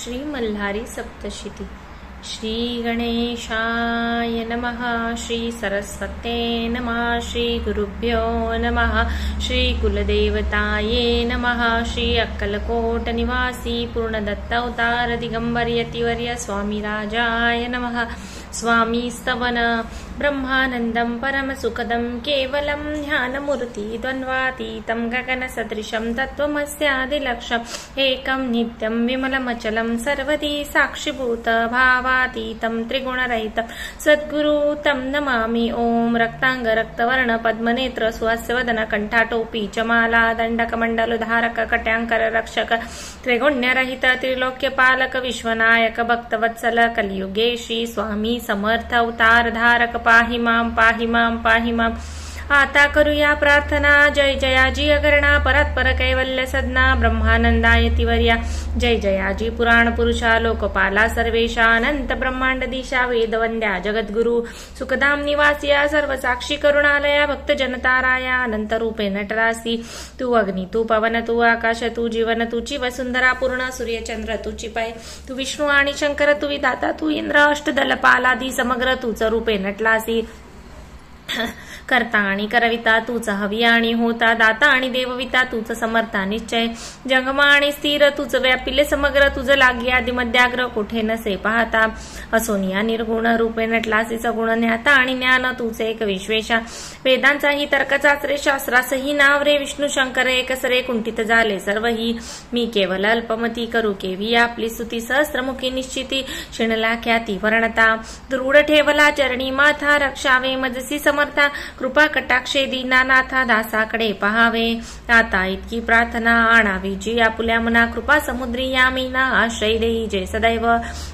श्री मल्हारी सप्तशती। श्री गणेशाय नमः। श्री सरस्वते नमः। श्री गुरुभ्यो नमः। श्री कुलदेवताये नमः। श्री अक्कलकोट निवासी पूर्णदत्त अवतार दिगंबर यतिवर्य स्वामी राजाय नमः। स्वामी स्तवन ब्रह्मानंदं परमसुखदं केवलं ध्यानमूर्ति द्वन्द्वातीतं गगनसदृशं तत्त्वमस्यादिलक्ष्यम् एकं नित्यं विमलमचलं सर्वदी साक्षिभूत भावातीतं त्रिगुणरहितं सद्गुरु तं नमामि। ओम रक्तांग रक्तवर्ण पद्मनेत्र सुहास्यवदन कंठाटोपी चमाला दंडकमंडलधारक कट्यांकर रक्षक त्रिगुण्यरहित त्रिलोक्यपालक विश्वनायक भक्तवत्सल कलियुगे श्री स्वामी समर्थ अवतार धारक पाहि मां पाहि मां पाहि मां। आता करूया प्रार्थना। जय जयाजी अगरणा परात्पर कैवल्य सदना ब्रह्मानंदाय तिवर्या। जय जयाजी पुराण पुरुषा लोकपाला सर्वेशा अनंत ब्रह्मांड दिशा वेदवंद्या जगद्गुरु सुखधाम निवासिया सर्व साक्षी करुणालया भक्त जनताराया अनंत रूपे नटरासी। तू अग्नि तू पवन तू आकाश तू जीवन तुची वसुंधरा पूर्ण सूर्यचंद्र तुची पाय तू विष्णू आणि शंकर तू विधाता तू इंद्र अष्टदलपालादी समग्र तूच रूपे नटलासी। करता आणि करविता तूच हवी आणि होता दाता आणि देवविता तूच समर्था निश्चय जंगमा आणि स्थिर तूच व्यापिले समग्र तुझ लागी आदि मध्याग्र कोठे नसे पाहता। असोनिया निर्गुण रूपे नटलासी सगुण ज्ञाता आणि ज्ञान तूच एक विश्वेशा वेदांचाही तर्कचा रे शास्त्रासही नाव रे विष्णू शंकर एकसरे कुंठित झाले सर्वही। मी केवल अल्पमती करू केवी आपली स्तुती सहस्त्रमुखी निश्चिती शिणला ख्याती वर्णता दृढ ठेवला चरणी माथा रक्षावे मजसी समर्था कृपा कटाक्षे दीनानाथा दासाकडे पहावे। आता इतकी प्रार्थना आणावी जी आपुल्या मना कृपा समुद्री यामीना आश्रय देई जे सदैव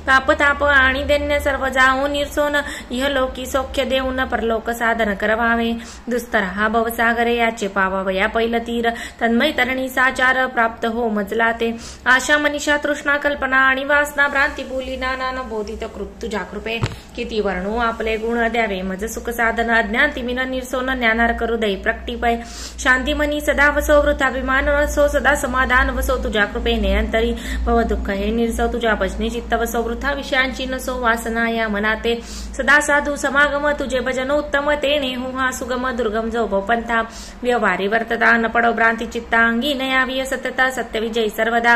ताप आणि दैन्य सर्व जाओ निर्सोन इहलोकी सौख्य देऊन परलोक साधन करवावे। दुस्तर हा भवसागरे याचे पावावया पैल तीर तन्मय तरणी साचार प्राप्त हो मजला ते आशा मनीषा तृष्णा कल्पना आणि वासना भ्रांती बोली नाना बोधित कृत तुझ्या कृपे किती वर्णू आपले गुण द्यावे मज सुख साधन अज्ञान तिमिन निर्सोन ज्ञानार करू दै प्रकटीपय शांती मनी सदा वसो वृथाभिमान वसो सदा समाधान वसो तुझ्या कृपेने अंतरी भव दुःख हे निर्सो तुझ्या भजनी चित्त वसो वृथा विषयांची नसो वासना या मनाते सदा साधू समागम तुझे भजन उत्तम तेने हो हा सुगम दुर्गम जो पंथा व्यवहारी वर्तता न पडो भ्रांती चित्ता अंगी नयावी सतता सत्य विजय सर्वदा।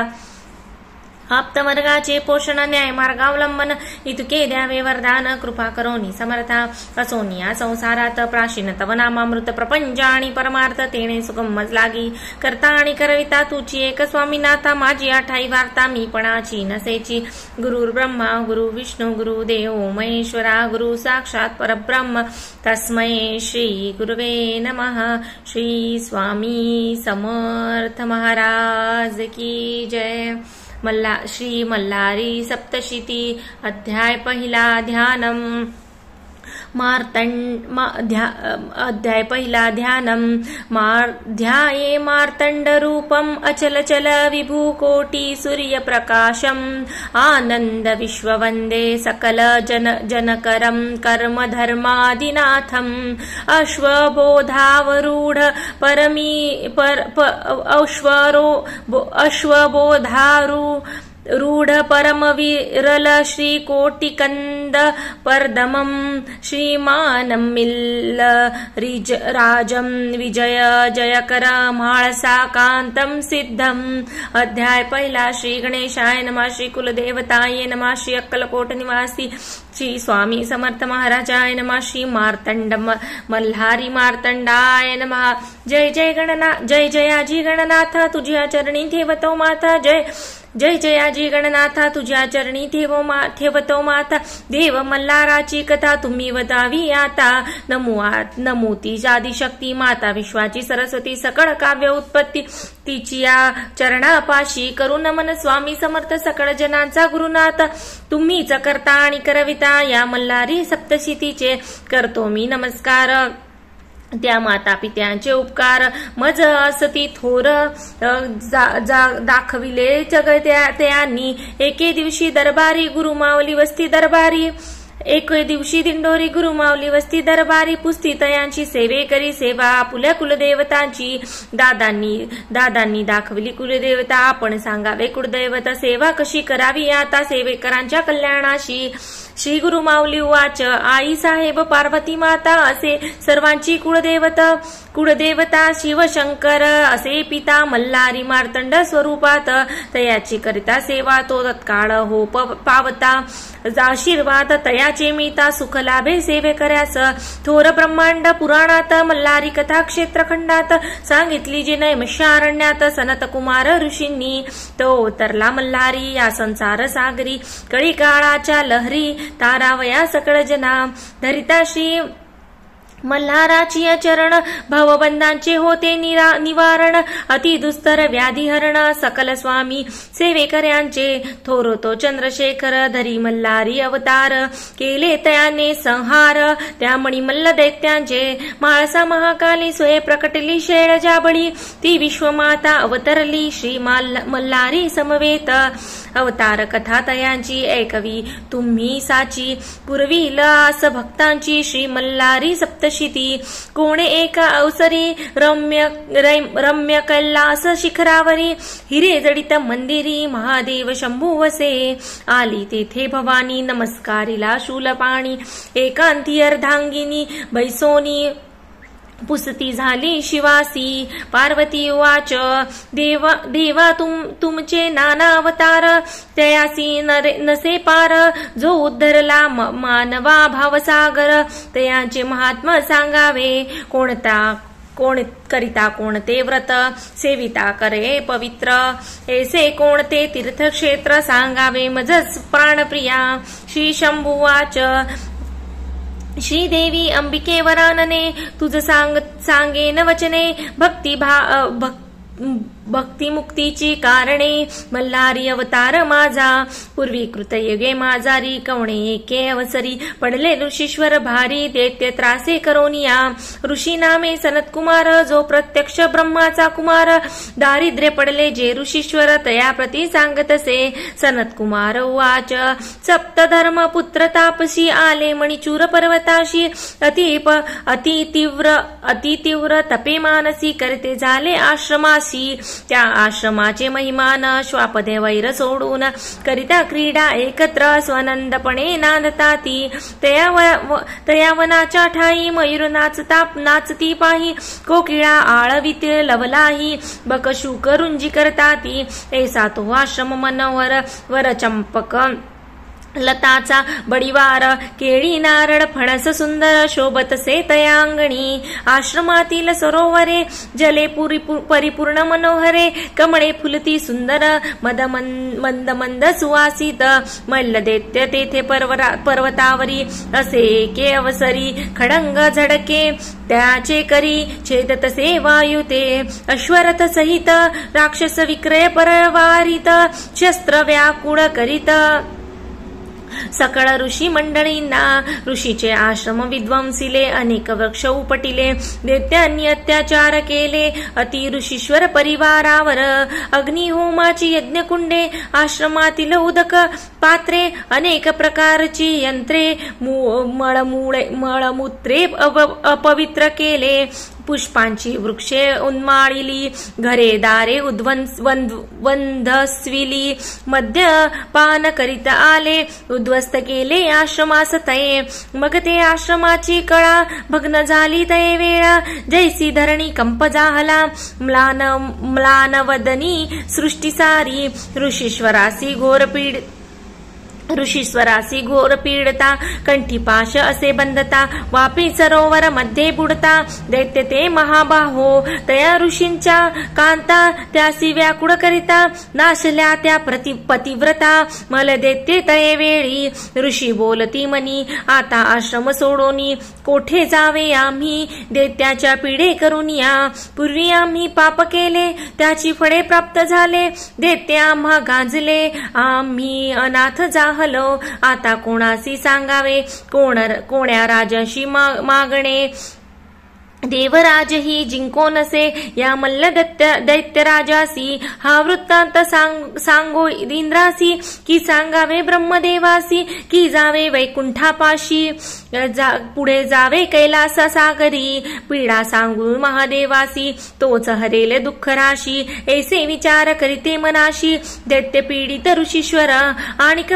आप्तवर्गाचे पोषण न्याय मार्गावलंबन इतके द्यावे वरदान कृपा करोनी समर्था। असोनिया संसारात प्राचीन तव नामामृत प्रपंच आणि परमार्थ तेने सुगम मज लागी करता आणि करविता तुची एक स्वामीनाथा माझी आठाई वार्ता मी पणाची नसेची। गुरु ब्रह्मा गुरु विष्णू गुरु देव महेश्वरा गुरु साक्षात परब्रह्म तस्मै श्री गुरुवे नमः। श्री स्वामी समर्थ महाराज की जय। श्री मल्हारी सप्तशती। अध्याय पहिला ध्यानम अध्याय पहिला ध्यानम ध्याये मार्तंड रूपम अचल चल विभू कोटि सूर्य प्रकाशम आनंद विश्ववंदे सकल जनकरम कर्म धर्मादिनाथम अश्वबोधावरूढ रूढ परम विरल श्री कोटिकंद परदमम श्रीमानं मिल्ल राजम विजय जयकर म्हाळसा कांतम सिद्धम। अध्याय पहिला। श्री गणेशाय नमः। श्री कुलदेवताये नमः। श्री अक्कलकोट निवासी श्री स्वामी समर्थ महाराजाय नमः। श्री मार्तंड मल्हारी मार्तंडाय नमः। जय जय जयाजी गणनाथ तुझ्या चरणी ठेवतो माता जय जय जयाजी गणनाथा तुझ्या चरणी ठेवतो माता देव मल्हाराची कथा तुम्ही वदावी आता। नमो ती आदिशक्ती माता विश्वाची सरस्वती सकळ काव्य उत्पत्ती तिची या चरणापाशी करू नमन स्वामी समर्थ सकळ जनांचा गुरुनाथ तुम्हीच करता आणि करविता या मल्हारी सप्तशतीचे करतो मी नमस्कार। त्या माता पित्यांचे उपकार मज असती थोर दाखविले जगत्यांनी एके दिवशी दरबारी गुरुमावली वस्ती दरबारी एक दिवशी दिंडोरी गुरुमाऊली वस्ती दरबारी पुस्ती तयांची सेवे करी सेवा आपुल्या कुलदेवतांची दादांनी दाखवली कुलदेवता आपण सांगावे कुलदैवत सेवा कशी करावी आता सेवेकरांच्या कल्याणाशी श्री गुरुमाऊली उवाच आई साहेब पार्वती माता असे सर्वांची कुळदेवता शिवशंकर असे पिता मल्हारी मार्तंड स्वरूपात तयाची करिता सेवा तो तत्काळ हो पावता आशीर्वाद तयाचे मिळता सुख लाभे सेवे कर्यास थोर ब्रह्मांड पुराणात मल्हारी कथा क्षेत्रखंडात सांगितली जी नैमिषारण्यात सनत कुमार ऋषींनी तो तरला मल्हारी या संसार सागरी कळी काळाच्या लहरी तारावया सकळ जना धरिता श्री मल्हाराची चरण भवबंधांचे होते निवारण अति दुस्तर व्याधिहरण सकल स्वामी सेवेकऱ्यांचे थोर तो चंद्रशेखर धरी मल्हारी अवतार केले तयाने संहार त्या मणिमल्ल दैत्यांचे माळसा महाकाली स्वये प्रकटली शैलजा बळी ती विश्वमाता अवतरली श्री मल्हारी समवेत अवतार कथा तयांची ऐकवी तुम्ही साची पुरवी लास भक्तांची श्री मल्हारी सप्तशिती कोणे एका अवसरी रम्य कैलास शिखरावरी हिरे जडित मंदिरी महादेव शंभू वसे आली तेथे भवानी नमस्कारिला शूलपाणी एकांती अर्धांगिनी बैसोनी पुसती झाली शिवासी पार्वती उवाच देवा तुमचे नाना अवतार तयासी नसे पार जो उद्धरला मानवा भावसागर तयाचे महात्मा सांगावे कोण करिता कोणते व्रत सेविता करे पवित्र ऐसे कोणते तीर्थक्षेत्र सांगावे मजच प्राणप्रिया श्री शंभुवाच श्रीदेवी अंबिके वरानने तुझ सांगेन वचने भक्ती मुक्तीची कारणे मल्हारी अवतार माझा पूर्वी कृतयुगे माझारी कवणे एके अवसरी पडले ऋषीश्वर भारी दैत्य त्रासे करोनिया ऋषी नामे सनत कुमार जो प्रत्यक्ष ब्रह्माचा कुमार दारिद्र्य पडले जे ऋषीश्वर तया प्रती सांगतसे सनत कुमार उवाच सप्तधर्म पुत्र तापसी आले मणिचूर पर्वताशी अति तीव्र तपे मानसी करते झाले आश्रमासी त्या आश्रमाचे महिमान श्वापदे वैर सोडून करिता क्रीडा एकत्र स्वनंदपणे नांदताती तया वनाच्या ठाई मयूर नाचती पाही कोकिळा आळवीत लवलाही बकशूक रुंजी करताती ऐसा तो आश्रम मनोहर वर चंपक लताचा बडिवार केळी नारळ फणस सुंदर शोभतसे तयांगणी आश्रमातील सरोवरे जले परिपूर्ण मनोहरे कमळे फुलती सुंदर मंद मंद सुवासित मल्ल दैत्य तेथे पर्वतावरी असे एके अवसरी खडंग झडके त्याचे करी छेदतसे वायुते अश्वरथ सहित राक्षस विक्रय परवारित शस्त्र व्याकुळ करीत सकळ ऋषी मंडळींना ऋषीचे आश्रम विध्वंसिले अनेक वृक्ष उपटिले दैत्यांनी अत्याचार केले अति ऋषीश्वर परिवारावर अग्निहोमाची यज्ञकुंडे आश्रमातील उदक पात्रे अनेक प्रकारची यंत्रे मळमूत्रे अपवित्र केले पुष्पांची वृक्षे उन्माळिली घरे दारे वंधस्विली मद्यपान करीत आले उद्ध्वस्त केले आश्रमास तये मग ते आश्रमाची कळा भग्न झाली तये वेळा जैसी धरणी कंप जाहला म्लानवदनी सृष्टी सारी ऋषीश्वरासी घोर पीडता कंठीपाश असे बंधता वापी सरोवर मध्ये बुडता दैत्य ते महाबाहो तया ऋषींच्या कांता त्यासी व्याकुळ करिता नाशल्या त्या पतिव्रता मल दैत्य तये वेळी ऋषी बोलती मनी आता आश्रम सोडोनी कोठे जावे आम्ही दैत्याच्या पीडे करून या पूर्वी आम्ही पाप केले त्याची फळे प्राप्त झाले दैत्य आम्हा गांजले आम्ही अनाथ हलो आता कोणासी सांगावे कोण्या राजाशी मागणे देवराजही जिंको नसे या मल्ल दैत्यराजासी हा वृत्तांत सांगो इंद्रासी की सांगावे ब्रह्मदेवासी की जावे वैकुंठापाशी पुढे जावे कैलास सागरी पीडा सांगू महादेवासी तोच हरेल दुःख राशी ऐसे विचार करीते मनाशी दैत्य पीडित ऋषीश्वर आणिक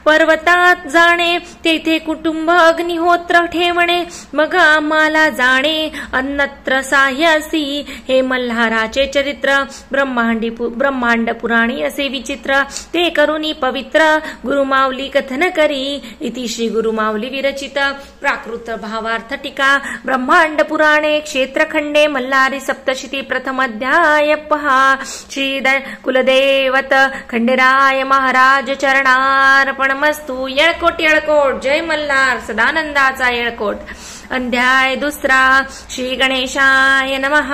पर्वतात जाणे तेथे कुटुंब अग्निहोत्र ठेवणे मग आम्हाला जाणे अन्नत्र साह्यासी हे मल्हाराचे चरित्र ब्रह्मांड पुराणी असे विचित्र ते करुणी पवित्र गुरुमाऊली कथन करी इति श्री गुरुमाऊली विरचित प्राकृत भावार्थ टीका ब्रह्मांड पुराणे क्षेत्रखंडे मल्हारी सप्तशती प्रथम अध्याय पहा श्री कुलदेवत खंडेराय महाराज चरणार्पणमस्तु येळकोट जय मल्हार सदानंदाचा येळकोट अध्याय दुसरा श्री गणेशाय नमः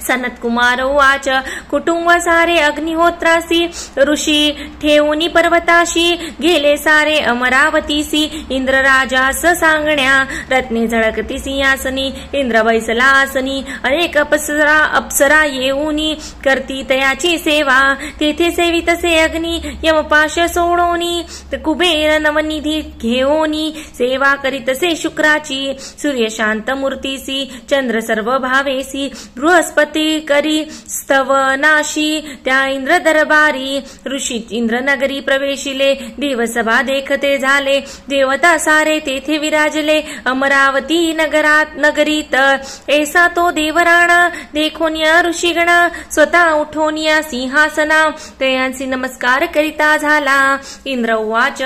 सनत कुमार उवाच कुटुंब सारे अग्निहोत्रासी ऋषी ठेवूनी पर्वताशी गेले सारे अमरावतीसी इंद्र राजास सांगण्या रत्ने झळकती सिंहासनी इंद्र बैसला आसनी अनेक अप्सरा येऊनी करती तयाची सेवा तेथे सेवितसे अग्नी यमपाश सोडोनी कुबेर नवनिधी घेऊनी सेवा करीतसे शुक्राची सूर्य शांत मूर्तीसी चंद्र सर्व भावेसी बृहस्पती करी स्तवनाशी त्या इंद्र दरबारी ऋषी इंद्र नगरी प्रवेशिले देवसभा देखते झाले देवता सारे तेथे विराजले अमरावती नगरीत ऐसा तो देवराणा देखोनिया ऋषीगणा स्वतः उठोनिया सिंहासना तयांसी नमस्कार करिता झाला इंद्र उवाच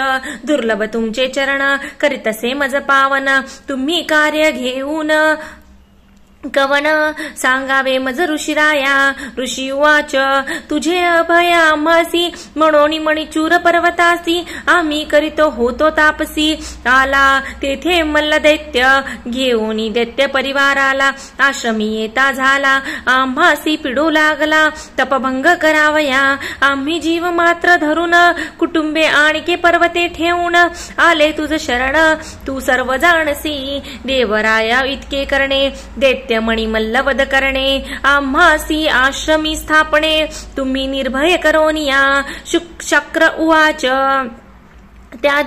दुर्लभ तुमचे चरण करितसे मज पावन तुम्ही कार्य घेऊन कवन सांगावे मज ऋषीराया ऋषी उवाच तुझे अभय आम्हासी म्हणोनी मणिचूर पर्वतासी आम्ही करीतो होतो तापसी आला तेथे मल्ल दैत्य घेऊनी दैत्य परिवाराला आश्रमी येता झाला आम्हासी पिडू लागला तपभंग करावया आम्ही जीव मात्र धरून कुटुंबे आणिके पर्वते ठेवून आले तुझ शरण तू सर्व जाणसी देवराया इतके करणे दैत्य मणी मल्लवध करणे आम्हासी आश्रमी स्थापणे तुम्ही निर्भय करोनिया शक्र उवाच त्या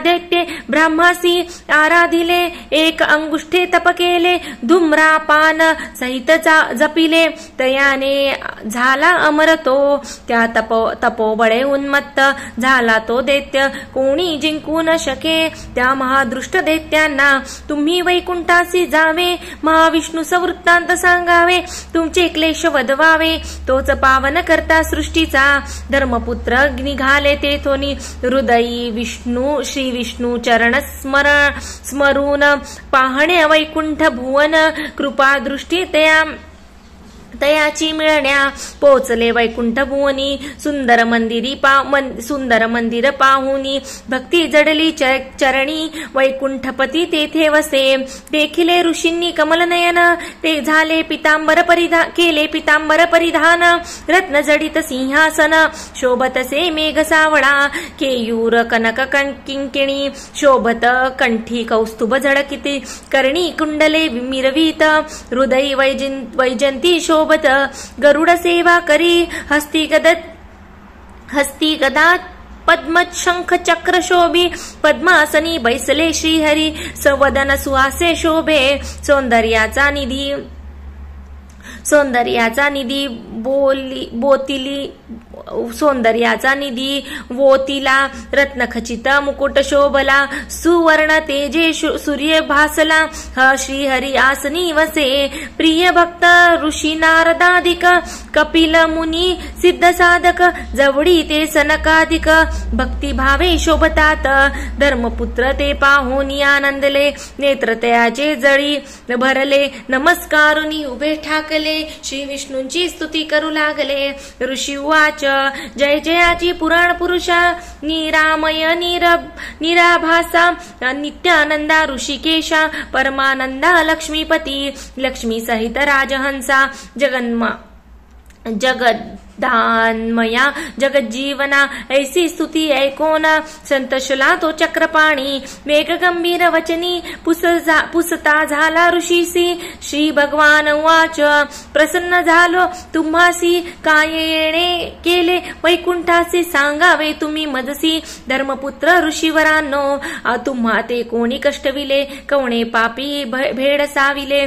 दैत्ये ब्रह्मासी आराधिले एक अंगुष्ठे तप केले धूम्रापान सहित जपिले तयाने झाला अमर तो त्या तपोबळे उन्मत्त झाला तो दैत्य कोणी जिंकू न शके त्या महादृष्ट दैत्यांना तुम्ही वैकुंठासी जावे महाविष्णू वृत्तांत सांगावे तुमचे क्लेश वधवावे तोच पावन करता सृष्टीचा धर्मपुत्र निघाले तेथोनी हृदयी विष्णू श्री विष्णू चरण स्मरून पाहणे वैकुंठ भुवन कृपा दृष्टी तयाची मिळण्या पोचले वैकुंठ भुवनी सुंदर मंदिर पाहुनी भक्ती जडली चरणी वैकुंठपती तेथे वसे देखिले ऋषींनी कमलनयन ते झाले केले पितांबर परिधान रत्न जडित सिंहासन शोभतसे मेघ सावळा केयूर कनक किंकिणी शोभत कंठी कौस्तुभ झळकिती कर्णी कुंडले मिरवीत हृदयी वैजंती शोभत गरुड सेवा करी हस्ती गदा पद्म शंख चक्र शोभी पद्मासनी बैसले श्रीहरी सवदन सुहासे शोभे सौंदर्याचा निधी वोतिला रत्नखचित मुकुट शोभला सुवर्ण तेजे सूर्य भासला श्रीहरी आसनी वसे प्रिय भक्त ऋषी नारदाधिक कपिल मुनी सिद्ध साधक जवळी ते सनकाधिक भक्तिभावे शोभतात धर्मपुत्र ते पाहुनी आनंदले नेत्र तयाचे जळी भरले नमस्कारुनी उभे ठाकले श्री विष्णूंची स्तुती करू लागले ऋषी उवाच जय जयाची पुराण पुरुषा निरामय निराभासा नित्यानंदा ऋषिकेशा परमानंदा लक्ष्मीपती लक्ष्मी सहित राजहंसा दानमया जगज्जीवना ऐसी स्तुती ऐकोन संतोषला तो चक्रपाणी मेघ गंभीर वचनी पुसता झाला ऋषीसी श्री भगवान उवाच प्रसन्न झालो तुम्हासी काय येणे केले वैकुंठासी सांगावे तुम्ही मजसी धर्मपुत्र ऋषीवरांनो तुम्हा ते कोणी कष्टविले कवणे पापी भेडसाविले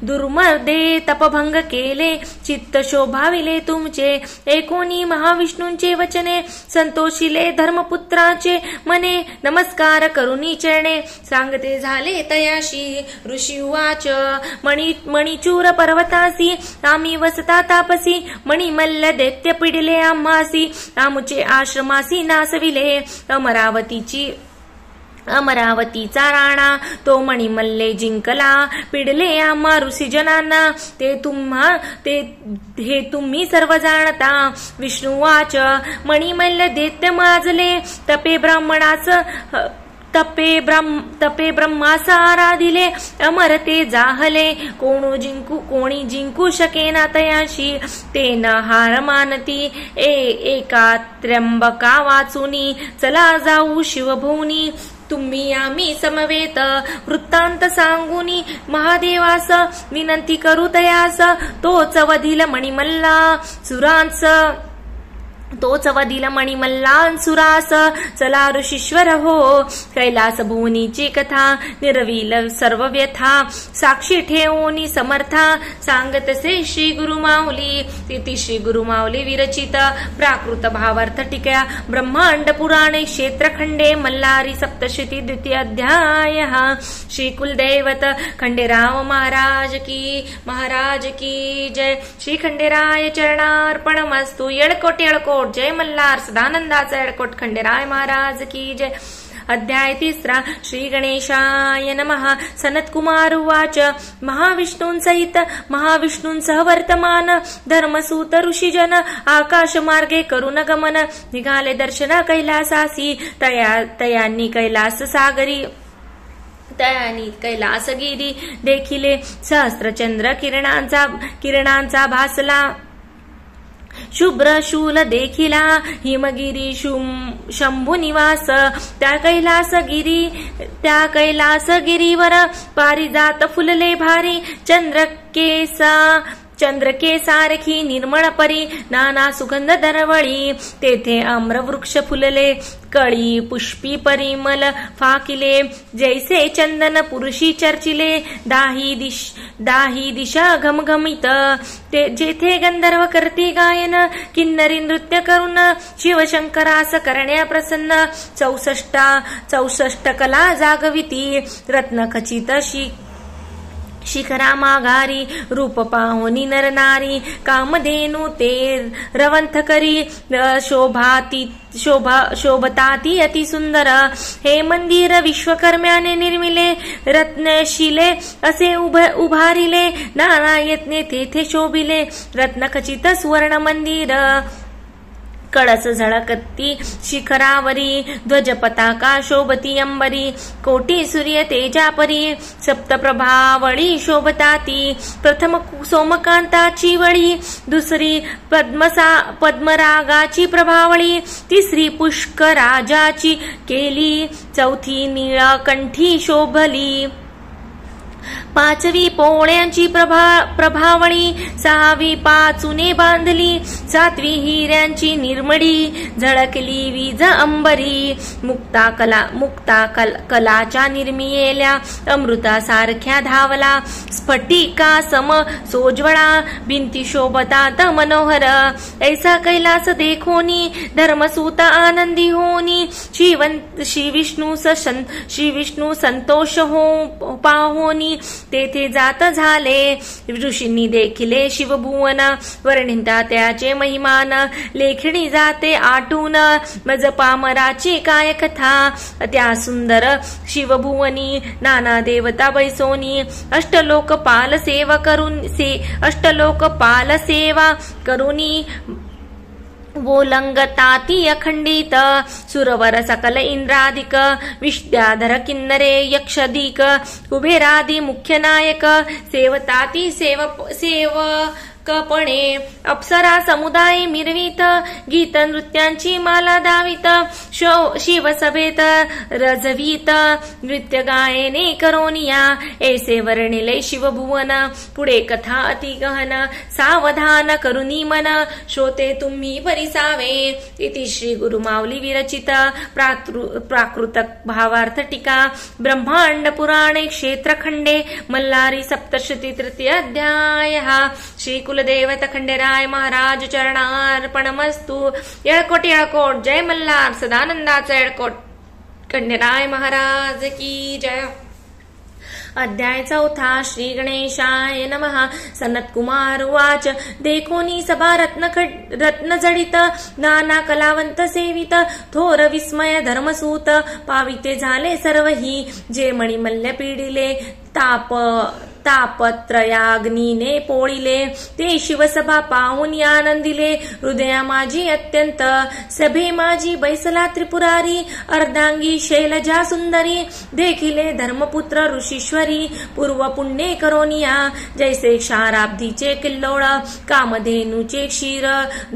दुर्मदे तपभंग केले चित्त शोभाविले तुमचे एकोणी महाविष्णूंचे वचने संतोषिले धर्मपुत्राचे मने नमस्कार करुनी चरणे सांगते झाले तयाशी ऋषी उवाच मणिचूर पर्वतासी आम्ही वसता तापसी मणिमल्ल दैत्य पिडिले आम्हासी आमुचे आश्रमासी नासविले अमरावतीचा राणा तो मणिमल्ले जिंकला पिडले आम्हा ऋषीजनांना ते तुम्ही सर्व जाणता विष्णुवाच मणिमल्ल दैत्य माजले तपे ब्रह्मास आराधिले अमरते जाहले कोणी जिंकू शकेना तयाशी ते न हार मानती एका त्र्यंबका वाचुनी चला जाऊ शिवभूनी तुम्ही आम्ही समवेत वृत्तांत सांगुनी महादेवास विनंती करू तयास तोच वधील मणिमल्लांसुरास चला ऋषीश्वर हो कैलास भुवनीची कथा निरविल सर्व व्यथा साक्षी ठेवोनी समर्था सांगतसे श्री गुरुमाऊली तिथी श्री गुरुमाऊली विरचित प्राकृत भावार्थ टीका ब्रह्मांड पुराणे क्षेत्रखंडे मल्लारी सप्तशती द्वितीय अध्याय श्री कुलदैवत खंडेराव महाराज की जय श्री खंडेराय चरणार्पणमस्तु येळकोट जय मल्हार सदानंदाचा येळकोट खंडेराय महाराज की जय अध्याय 3 श्री गणेशाय नमः सनत्कुमार उवाच महाविष्णूंसह वर्तमान धर्मसूत ऋषीजन आकाश मार्गे करून गमन निघाले दर्शन कैलासासी तयांनी कैलासगिरी देखिले सहस्त्रचंद्र किरणांचा भासला शुभ्र शूल देखिला हिमगिरी शंभू निवास त्या कैलासगिरीवर पारिजात फुलले भारी चंद्रकेसारखी निर्मळ परी नाना सुगंध दरवळी तेथे आम्रवृक्ष फुलले कळी पुष्पी परिमल फाकिले जैसे चंदन पुरुषी चर्चिले दाही दिशा घमघमित जेथे गंधर्व करती गायन किन्नरी नृत्य करून शिवशंकरास करण्या प्रसन्न 64 कला जागविती रत्नखचित शिखरा माघारी रूप पाहुनी नरनारी कामधेनु ते रवंथ करी शोभताती अति सुंदर हे मंदिर विश्वकर्म्याने निर्मिले रत्नशिले असे उभारिले नाना यत्ने तेथे शोभिले रत्नखचित सुवर्ण मंदिर कळस झळकती शिखरावरी ध्वज पताका शोभती अंबरी कोटी सूर्य तेजापरी सप्तप्रभावळी शोभताती प्रथम सोमकांताची वळी दुसरी पद्मरागाची प्रभावळी तिसरी पुष्कराजाची केली चौथी नीळकंठी शोभली पाचवी पोळ्यांची प्रभावळी सहावी पाचुने बांधली सातवी हिऱ्यांची निर्मळी झळकली वीज अंबरी मुक्ता कलाच्या निर्मियेल्या अमृतासारख्या धावला स्फटिका सम सोज्वळा भिंती शोभतात मनोहर ऐसा कैलास देखोनी धर्मसूत आनंदी होनी श्री विष्णू संतोष हो पाहोनी तेथे जात झाले ऋषींनी देखिले शिवभुवन वर्णिता त्याचे महिमान लेखणी जाते आटून मज पामराची काय कथा त्या सुंदर शिवभुवनी नाना देवता बैसोनी अष्टलोकपाल सेवा करुनी वोलंगताती अखंडित सुरवर सकल इंद्रादिक विद्याधर किन्नरे यक्षदिक कुबेरादि मुख्य नायक सेवताती कपणे अप्सरा समुदाय मिरवीत गीत नृत्यांची माला दावित शिवसभेत रजवीत नृत्य गायने करोनिया ऐसे वर्णिले शिवभुवन पुढे कथा अति गहन सावधान करुनी मन श्रोते तुम्ही परिसावे इति श्री गुरुमाऊली विरचित प्राकृत भावार्थ टीका ब्रह्मांड पुराणे क्षेत्रखंडे मल्लारी सप्तशती तृतीय अध्याय श्री कुलदेवत खंडेराय महाराज चरणार्पणमस्तु। येळकोट येळकोट जय मल्हार सदानंदाचा येळकोट खंडेराय महाराज की जय। अध्याय 4 श्री गणेशाय नमः। सनत कुमार उवाच देखोनी सभा रत्न जडित नाना कलावंत सेवित थोर विस्मय धर्मसूत पाविते झाले सर्वही जे मणिमल्य पीडिले तापत्रयाग्नीने पोळिले ते शिवसभा पाहून आनंदिले हृदया माझी अत्यंत सभे माझी बैसला त्रिपुरारी अर्धांगी शैलजा सुंदरी देखिले धर्मपुत्र ऋषीश्वरी पूर्व पुण्ये करोनिया जैसे क्षाराब्धीचे किल्लोळ कामधेनूचे क्षीर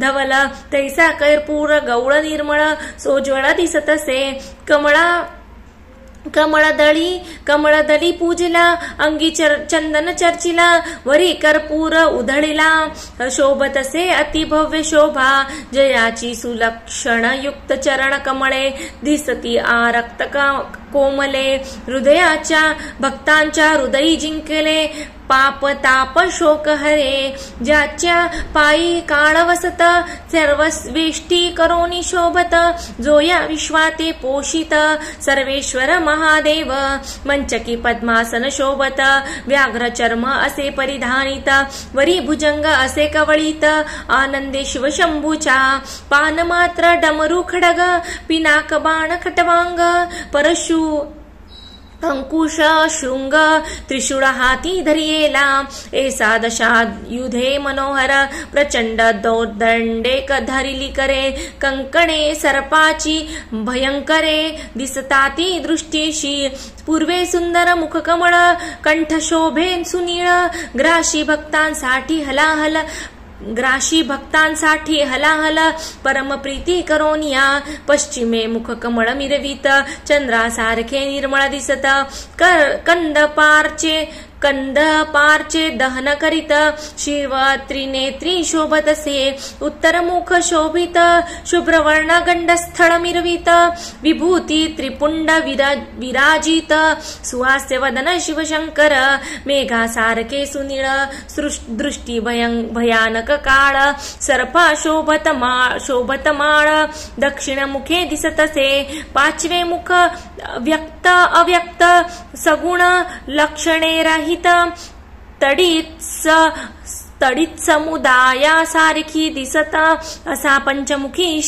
धवल तैसा कर्पूर गौळ निर्मळ सोज्वळ दिसतसे कमळदळी पूजिला अंगी चंदन चर्चिला वरी कर्पूर उधळिला शोभतसे अतिभव्य शोभा जयाची सुलक्षण युक्त चरण कमळे दिसती आरक्त कोमले हृदयाच्या भक्तांच्या हृदयी जिंकले पाप ताप शोक हरे ज्याच्या पायी काळ वसत सर्ववेष्टी करोनी शोभत जो या विश्वाते पोषित सर्वेश्वर महादेव मंचकी पद्मासन शोभत व्याघ्र चर्म असे परिधानित वरी भुजंग असे कवळीत आनंदे शिवशंभूच्या पान मात्र डमरू खडग पिनाक बाण खटवांग परशु अंकुश शृंग त्रिशूळ हाती धरियेला ऐसा दशायुधे मनोहर प्रचंड दौर्दंडे धरिली करे कंकणे सर्पाची भयंकरे दिसताती दृष्टीशी पूर्वे सुंदर मुखकमळ कंठशोभे सुनीळ ग्राशी भक्तांसाठी हलाहल परमप्रीती करोनिया पश्चिमे मुख कमळ मिरवीत चंद्रासारखे निर्मळ दिसत कंदपारचे दहन करीत शिव त्रिनेत्री शोभतसे उत्तरमुख शोभित शुभ्रवर्ण गंडस्थळ मिरवित विभूती त्रिपुंड विराजित सुहास्य वदन शिवशंकर मेघासारखे सुनीळ दृष्टी भयानक काळ सर्पा शोभत माळ दक्षिण मुखे दिसतसे पाचवे मुख व्यक्त अव्यक्त सगुण लक्षणे रहित तडीत समुदायासारखी दिसत असा पंचमुखी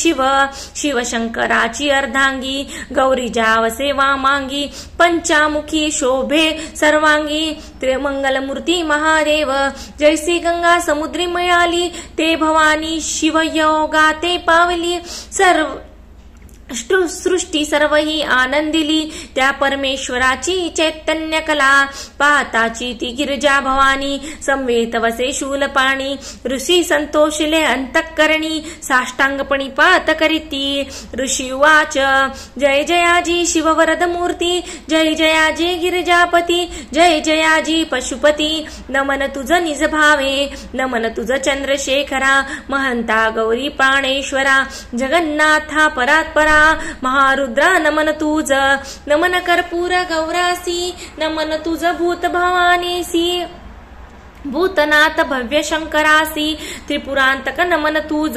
शिवशंकराची अर्धांगी गौरी जावसे वामांगी पंचामुखी शोभे सर्वांगी त्रिमंगलमूर्ती महादेव जैसी गंगा समुद्री मिळाली ते भवानी शिवयोगा ते पावली सृष्टी सर्वही आनंदिली त्या परमेश्वराची चैतन्य कला पाहताची ती गिरिजा भवानी संवेत वसे शूलपाणी ऋषी संतोषिले अंतःकरणी साष्टांगपणी पात करीती ऋषी उवाच जय जयाजी शिववरद मूर्ती जय जयाजी गिरिजापती जय जयाजी पशुपती नमन तुझ निज भावे नमन तुझ चंद्रशेखरा महंता गौरी प्राणेश्वरा जगन्नाथा परात्परा महारुद्रा नमन तुझ नमन कर्पूर गौरासी नमन तुझ भूत भवानीसी भूतनाथ भव्य शंकरासी त्रिपुरांतक नमन तुझ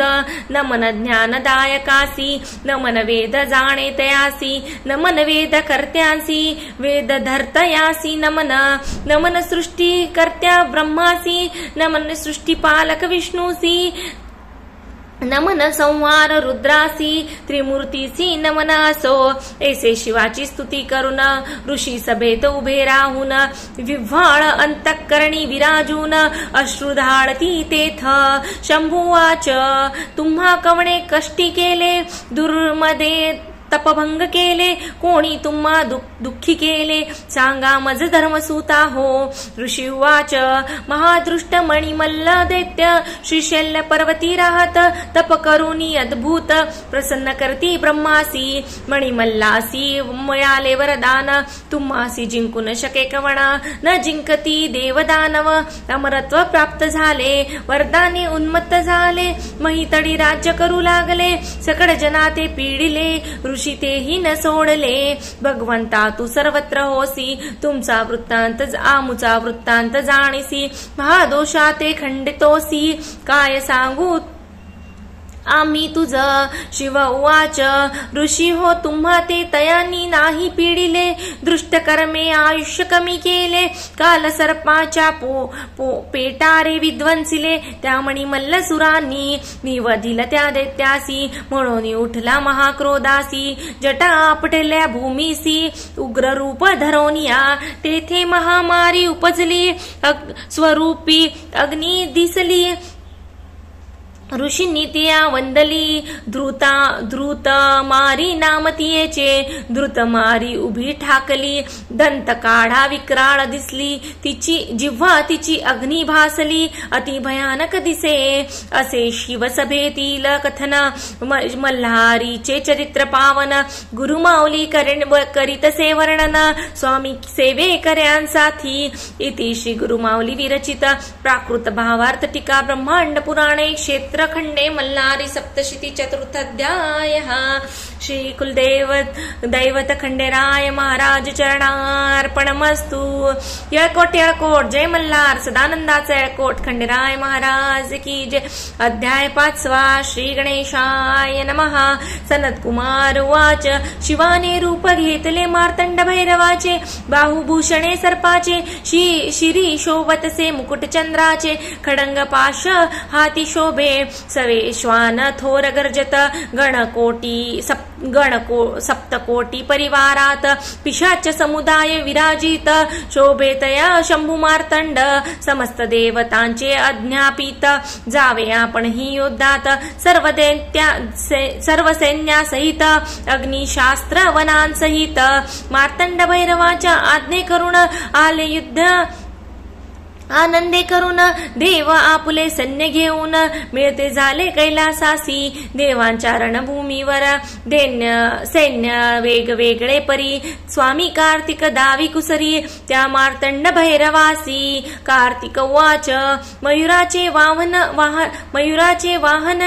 नमन ज्ञानदायकासी नमन वेद जाणे तयासी नमन वेद कर्त्यासी वेद धर्तयासी नमन सृष्टी कर्त्या ब्रह्मासी नमन सृष्टिपालक विष्णूसी नमन संहार रुद्रासी त्रिमूर्तीसी नमन असो ऐसे शिवाची स्तुती करून ऋषी सभेत उभे राहून विव्हाळ अंतःकरणी विराजून अश्रुधाळती तेथ शंभुवाच तुम्हा कवणे कष्टी केले तपभंग केले, कोणी तुम्हा दुःखी केले, सांगा मज धर्मसूता हो. ऋषी उवाच महादृष्ट मणिमल्ल दैत्य श्रीशैल्य पर्वती राहत, तप करुनी अद्भुत प्रसन्न करती ब्रह्मासी. मणिमल्लासी मिळाले वरदान, तुम्हासी जिंकू न शके कवण, न जिंकती देवदानव. अमरत्व प्राप्त झाले, वरदाने उन्मत्त झाले, महितडी राज्य करू लागले, सकळ जना ते पीडिले, ऋषी तेही न सोडले. भगवंता तू सर्वत्र होसी, तुमचा वृत्तांत आमुचा वृत्तांत जाणीसी, महादोषा ते खंडितोसी, काय सांगू आम्ही तुझ. शिव उवाच ऋषी हो तुम्हा ते तयानी नाही पिडिले, दृष्ट कर्मे आयुष्य कमी केले, काल सर्पाच्या पेटारे विध्वंसिले, त्यामणी मल्लसुरांनी निवधिल त्या दैत्यासी, म्हणून उठला महाक्रोधासी, जटा आपटल्या भूमीसी, उग्र रूप धरोनिया, तेथे महामारी उपजली, स्वरूपी अग्नी दिसली, ऋषींनी तिया वंदली, धृत मारी नाम तियेचे, धृत मारी उभी ठाकली, दंत काढा विक्राळ दिसली, तिची जिव्हा तिची अग्नी भासली, अति भयानक दिसे, असे शिवसभेतील कथन, मल्हारीचे चरित्र पावन, गुरुमाऊली करीतसे वर्णन, स्वामी सेवेकऱ्यांसाठी. इति श्री गुरुमाऊली विरचित प्राकृत भावार्थ टीका ब्रह्मांड पुराणे क्षेत्र खंडे मल्हारी सप्तशती चतुर्थाध्यायः. श्री कुलदेव दैवत खंडेराय महाराज चरणार्पणमस्तु. येळकोट जय मल्हार सदानंदाचा येळकोट खंडेराय महाराज की जय. अध्याय 5. श्री गणेशाय नमः. सनत कुमार उवाच शिवाने रूप घेतले मार्तंड भैरवाचे, बाहुभूषणे सर्पाचे, शिरी शोभतसे मुकुट चंद्राचे, खडंग पाश हाती शोभे, सवेश्वान थोर गर्जत, सप्तकोटी परिवारात, पिशाच समुदाय विराजित, शोभेतया शंभू मार्तंड, समस्त देवतांचे अज्ञापित, जावे आपण ही युद्धात, सर्व सैन्यासहित, अग्निशास्त्र वनांसहित, मार्तंड भैरवाच्या आज्ञे करून आले युद्ध आनंदे करून, देव आपुले सैन्य घेऊन, मिळते झाले कैलासासी, देवांच्या रणभूमीवर सैन्य वेगवेगळे परी, स्वामी कार्तिक दावी कुसरी, त्या मार्तंड भैरवासी. कार्तिक उवाच मयुराचे वाहन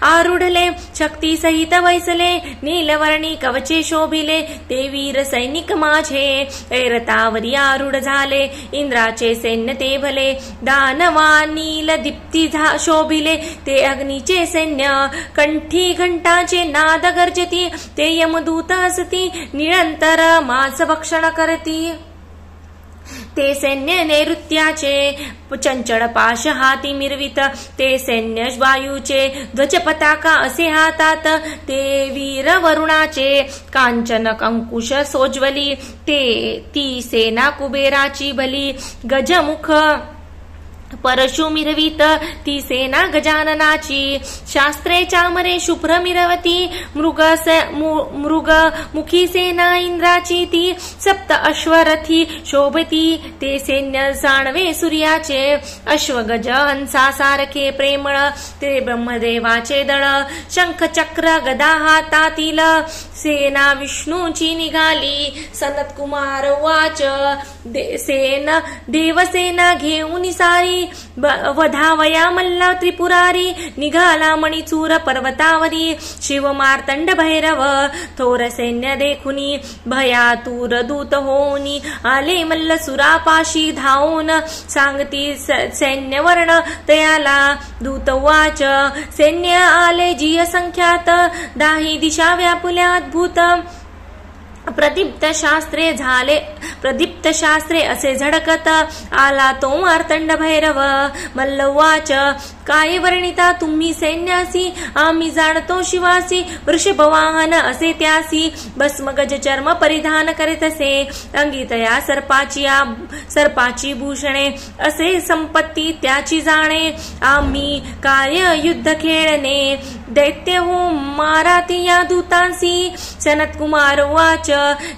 आरूढले, शक्ती सहित वैसले, नीलवर्णी कवचे शोभिले, ते वीर सैनिक माझे, ऐरतावरी आरूढ झाले, इंद्राचे सैन्य ते भले, दानवा नील दीप्ती शोभिले, ते अग्नीचे सैन्य, कंठी घंटाचे नाद गर्जती, ते यमदूत असती, निरंतर मांस भक्षण करती, ते सैन्य नैऋत्याचे, चंचळ पाश हाती मिरवित, ते सैन्य वायूचे, ध्वज पताका असे हातात, ते वीर वरुणाचे, कांचन कंकुश सोज्वली, ती सेना कुबेराची भली, गजमुख परशु मिरवित, ती सेना गजाननाची, शास्त्रे चामरे शुभ्र मिरवती, मृग मुखी सेना इंद्राची, ती सप्त अश्वरथी शोभती, ते सैन्य जाणवे सूर्याचे, अश्वगज हंसा सारखे प्रेमळ, ते ब्रह्मदेवाचे दळ, शंख चक्र गदा हातातील, सेना विष्णूची निघाली. सनत कुमार उवाच देवसेना घेऊन सारी, वधावया मल्ला त्रिपुरारी, निघाला मणिचूर पर्वतावरी, शिव मार्तंड भैरव थोर सैन्य देखुनी, भयातूर दूत होऊनी, आले मल्ल सुरापाशी धावून, सांगती सैन्य वर्ण तयाला. दूत उवाच सैन्य आले जिय संख्यात, दाही दिशा व्यापुल्या अद्भुत, प्रदीप्त शास्त्रे असे झडकत, आला तो मार्तंड भैरव. मल्ल उवाच काय वर्णिता तुम्ही सैन्यासी, आम्ही जाणतो शिवासी, वृषभवाहन असे त्यासी, भस्म गज चर्म परिधान करीत असे, अंगी तया सर्पाची भूषणे, असे संपत्ती त्याची जाणे, आम्ही कार्य युद्ध खेळणे, दैत्य हो माराती या दूतांसी. सनत कुमार वाच,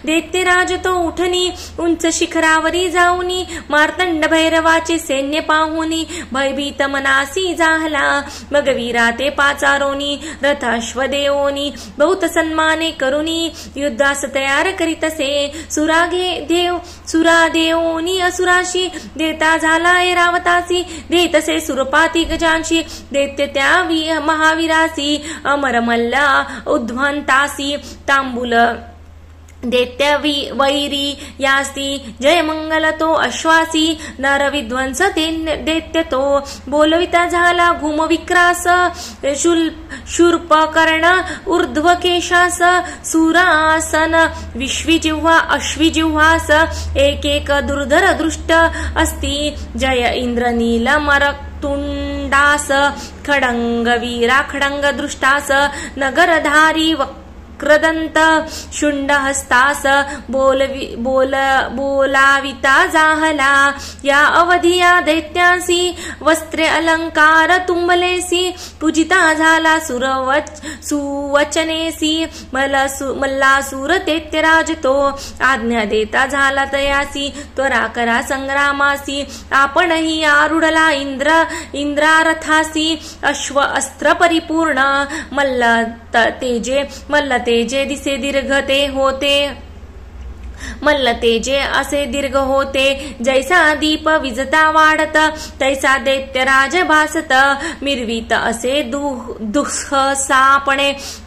दैत्यराज तो उठनी, उंच शिखरावरी जाऊनी, मार्तंड भैरवाचे सैन्य पाहुनी, भयभीत मनासी झाला, मग वीरा ते पाचारोनी, रथाश्वदेवोनी, बहुत सन्माने करुनी, युद्धास तयार करीतसे, सुरादेवोनी असुराशी, देता झाला ऐरावतासी, देतसे सुरपाती गजांशी, दैत्य त्या महावीरासी, अमर मल्ला उद्ध्वंतासी, तांबूल दैत्य वैरी यास्ती, जय मंगल तो अश्वासी, नर विध्वंस दैत्य तो, बोलविता झाला घुम विक्रास, शूर्पकर्ण ऊर्ध्व केशास, सुरासन विश्वजिह्वा अश्विजिह्वास, एक एक दुर्धर दृष्ट अस्ति, जय इंद्र नील मरतुंडास, खडंग वीरा खडंग दृष्टास, नगरधारी वक्रदंत शुंड हस्तास, बोलाविता जाहला, या अवधिया दैत्यांसी, वस्त्रे अलंकार तुंबलेसी, पूजिता झाला सुवचनेसी, मल्लासूर दैत्यराज तो, आज्ञा देता झाला तयासी, त्वरा करा संग्रामासी, आपणही आरुढला इंद्रारथासी, अश्व अस्त्र परिपूर्ण, मल्ल तेजे दिसे दीर्घ ते होते, मल्ल तेजे असे दीर्घ होते, जैसा दीप विजता वाढत, तैसा दैत्यराज भासत, मिरवीत असे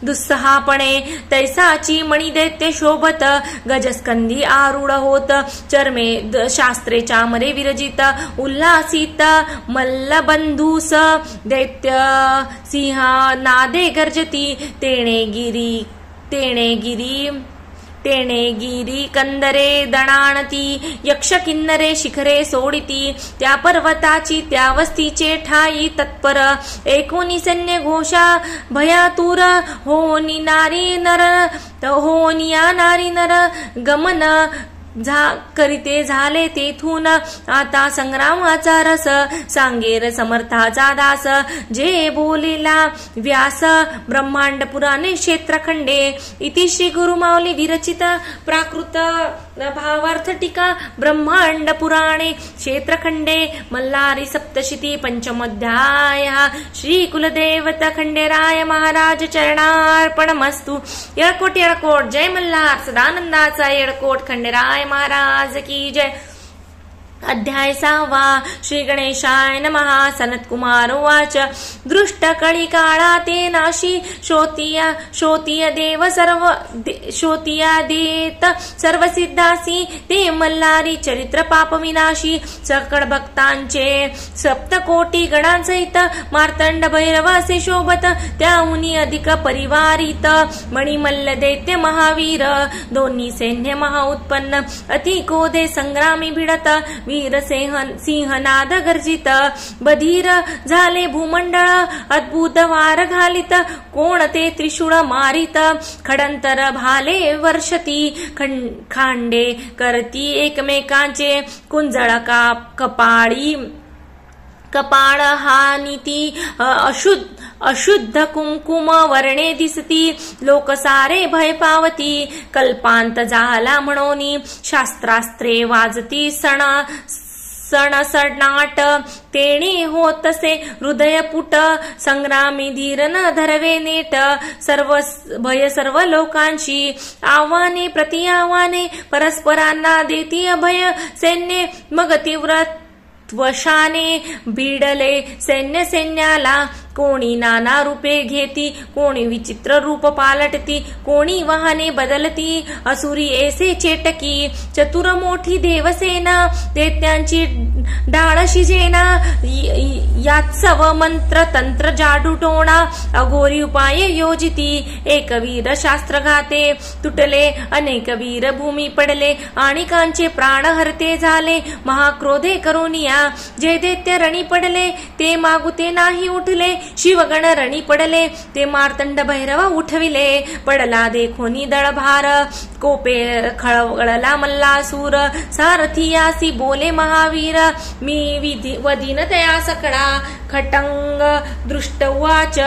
दुस्सहापणे, तैसाची मणी दैत्य शोभत, गजस्कंदी आरूढ होत, चर्मे शास्त्रे चामरे विरजित, उल्हासित मल्लबंधूस, दैत्य सिंह नादे गर्जती, तेणे गिरी कंदरे दणाणती, यक्ष किन्नरे शिखरे सोडिती, त्या पर्वताची त्या वस्तीचे ठाई तत्पर, एकोणी सैन्य घोषा भयातुर, होनिया नारी नर गमन करीते झाले तेथून, आता संग्रामाचा रस, सांगेर समर्थाचा दास, जे बोलेला व्यास, ब्रह्मांड पुराणे क्षेत्रखंडे, इति श्री गुरुमाऊली विरचित प्राकृत भावार्थ टीका ब्रह्मांड पुराणे क्षेत्रखंडे मल्लारी सप्तशती पंचमोध्याय. श्री कुलदेवत खंडेराय महाराज चरणार्पणमस्तु. येळकोट जय मल्हार सदानंदाचा येळकोट खंडेराय महाराज की जय. अध्याय 6. श्री गणेशाय नमः. सनत कुमार उवाच. दृष्ट कळी काळा ते नाशी, शोतिय देत सर्व सिद्धासी, ते मल्हारी चरित्र पाप विनाशी, सकळ भक्तांचे सप्तकोटी गणांसहित, मार्तंड भैरवासे शोभत, त्याहुनी अधिक परिवारित, मणिमल्ल दैत्य महावीर, दोन्ही सैन्य महाउत्पन्न, अति कोदे संग्रामी भिडत, वीर सिंहनाद गर्जित, बधीर झाले भूमंडळ, अद्भुत वार घालित, कोण ते त्रिशूळ मारित, खडंतर भाले वर्षती, खांडे करती एकमेकांचे, कुंजळ कपाळ हानिती, अशुद्ध कुंकुम वर्णे दिसती, लोक सारे भय पावती, कल्पांत झाला म्हणोनी, शास्त्रास्त्रे वाजती सणसणाट, तेणे होतसे हृदयपुट, संग्रामी धीर न धरवे नेट, सर्व लोकांशी, आव्हाने प्रति आव्हाने, परस्परांना देती अभय, सैन्य मग तीव्र त्वशाने भिडले, सैन्याला, कोणी नाना रूपे घेती, कोणी विचित्र रूप पालटती, कोणी वाहने बदलती, असुरी ऐसे चेटकी, चतुर मोठी देवसेना, दैत्यांची डाळ शिजेना यात्सव मंत्र तंत्र जाडू टोणा अघोरी उपाय योजिती एक वीर शास्त्र घाते तुटले अनेक वीर भूमी पडले आणि कांचे प्राण हरते झाले महाक्रोधे करोनिया जे दैत्य रणी पडले ते मागुते नाही उठले शिवगण रणी पडले ते मार्तंड भैरव उठविले पडला देखोनी दळभार कोपे खळवळला मल्लासूर सारथियासी बोले महावीर मी वदीन तया सकळा खटंग दृष्ट उवाच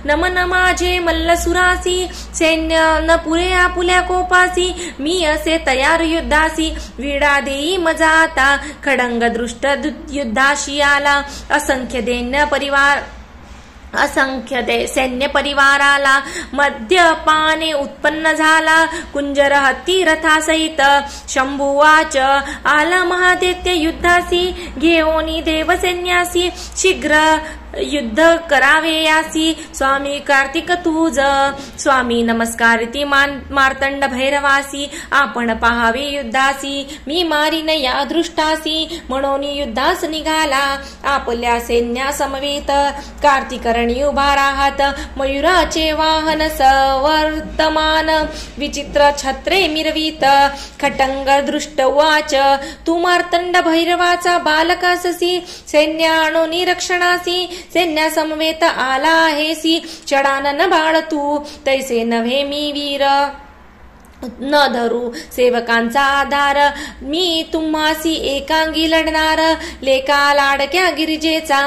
नमन माझे मल्लसुरासी सैन्य न पुरे आपुल्या कोपासी मी असे तयार युद्धासी विडा देई मजा आता खडंग दृष्ट युद्धाशी आला असंख्य सैन्य परिवाराला मद्यपाने उत्पन्न झाला कुंजर हत्ती रथासहित शंभुवाच आला महादैत्य युद्धासी घेऊनी देवसैन्यासी शीघ्र युद्ध करावे यासी स्वामी कार्तिक तुझ स्वामी नमस्कारिती मार्तंड भैरवासी आपण पहावे युद्धासी मी मारीन या दृष्टासी म्हणून युद्धास निघाला आपल्या सैन्या समवेत कार्तिकरणी उभा राहत मयुराचे वाहन सवर्तमान विचित्र छत्रे मिरवीत खटंग दृष्ट वाच तू मार्तंड भैरवाचा बालकाससी सैन्य आणोनी रक्षणासी सैन्या समवेत आला आहेसी चढानन बाळ तू तैसे नव्हे मी वीर न धरू सेवकांचा आधार मी तुम्हासी एकांगी लढणार लेका लाडक्या गिरिजेचा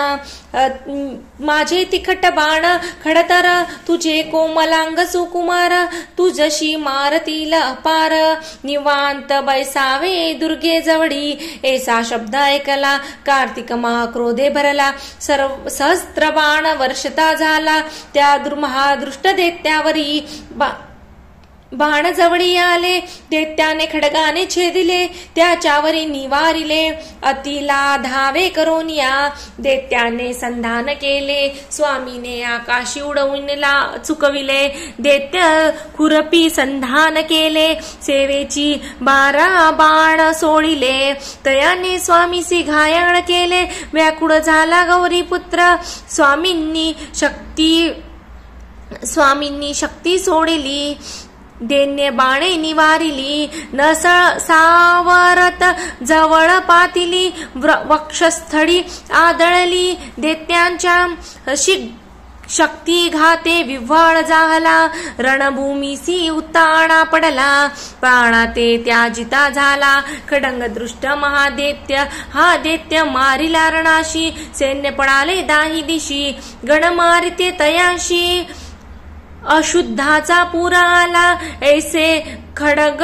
माझे तिखट बाण खडतर तुझे कोमलांग सुकुमार तुझशी मारतील अपार निवांत बैसावे दुर्गे जवळी ऐसा शब्द ऐकला कार्तिक महाक्रोधे भरला सहस्त्र बाण वर्षता झाला त्या महादृष्ट दैत्यावरी बाण जवळी आले दैत्याने खडगाने छेदिले त्याच्यावरी निवारिले अतिला धावे करोनिया दैत्याने संधान केले स्वामीने आकाशी उडवूनला चुकविले दैत्य खुरपी संधान केले सेवेची 12 बाण सोडिले तयाने स्वामीसी घायाळ केले व्याकुळ झाला गौरी पुत्र स्वामींनी शक्ती सोडली दैन्य बाणे निवारिली न सावरत जवळ पातिली वक्षस्थळी आदळली दैत्यांच्या शक्ती घाते विव्हाळ झाला रणभूमीसी उताणा पडला प्राणाते त्याजिता झाला खडंग दृष्ट महादैत्य हा दैत्य मारिला रणाशी सैन्य पडाले दाही दिशी गण मारिते तयाशी अशुद्धाचा पुरा आला ऐसे खडग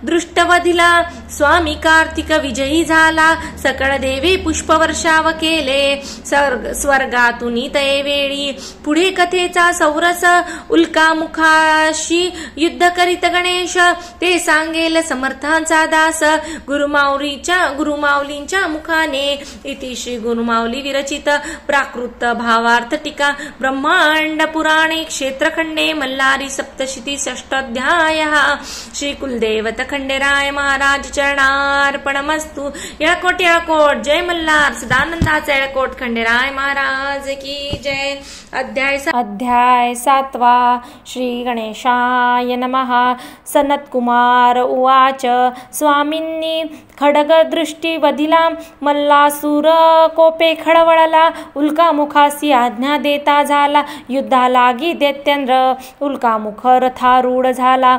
दृष्टवधिला स्वामी कार्तिक विजयी झाला सकळ देवी पुष्पवर्षाव केले स्वर्गातून तये वेळी पुढे कथेचा सौरस उल्कामुखाशी युद्ध करीत गणेश ते सांगेल समर्थांचा दास गुरुमाऊलींच्या मुखाने इति श्री गुरुमाऊली विरचित प्राकृत भावार्थ टीका ब्रह्मांड पुराणे क्षेत्रखंडे मल्लारी सप्तशती षष्ठाध्यायः श्री कुलदेवत खंडेराय महाराज चरणार्पणमस्तु। येळकोट जय मल्हार सदानंदाचा येळकोट खंडेराय महाराज की जय। अध्याय 7 श्री गणेशाय नमः। सनत्कुमार उवाच स्वामींनी खडगदृष्टी वधिला मल्लासूर कोपे खळवळला उल्कामुखासी आज्ञा देता झाला युद्धालागी दैत्येंद्र उल्कामुख रथारूढ झाला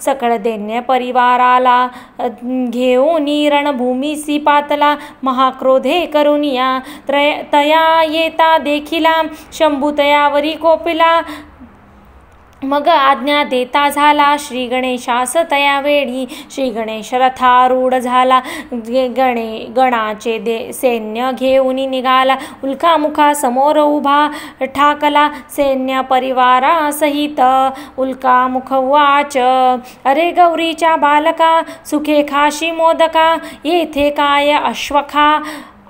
सकळ दैन्य परिवाराला घेऊन रणभूमीसी पातला महाक्रोधे करुनिया तया येता देखिला शंभू तयावरी कोपिला मग आज्ञा देता झाला श्री गणेशास तया वेळी श्री गणेश रथारूढ झाला गणाचे सैन्य घेऊन निघाला उल्कामुखा समोर उभा ठाकला सैन्य परिवारा सहित उल्कामुख वाच अरे गौरीच्या बालका सुखे खाशी मोदका येथे काय अश्वखा